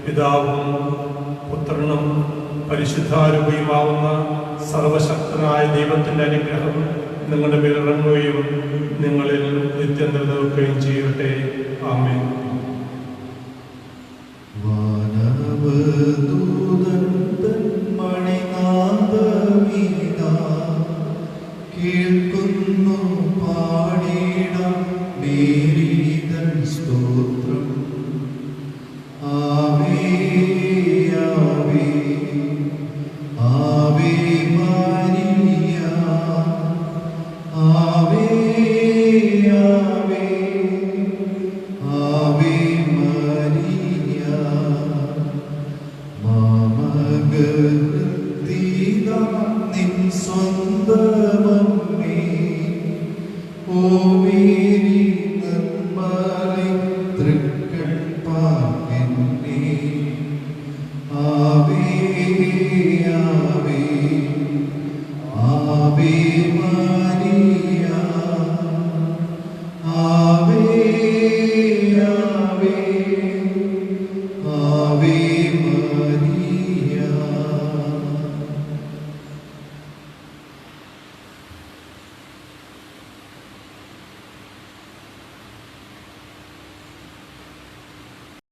പിതാവും പുത്രനും പരിശുദ്ധാരൂപിയുമാവുന്ന സർവശക്തനായ ദൈവത്തിൻ്റെ അനുഗ്രഹം നിങ്ങളുടെ മേലിറങ്ങുകയും നിങ്ങളിൽ നിത്യം നിലനിൽക്കുകയും ചെയ്യട്ടെ. ആമേൻ. വാനവദൂതൻ മണിനാദമീനാ കേൾക്കുന്നു പാടിയിടം മേരീതൻ സ്തോത്രം. ആവേ ആവേ ആവേ മരിയ, ആവേ ആവേ ആവേ മരിയ. മാമകൃത്തിന നിൻ സ്വന്തമമ്മേ, ഓ മേരി നിർമ്മലേ തൃ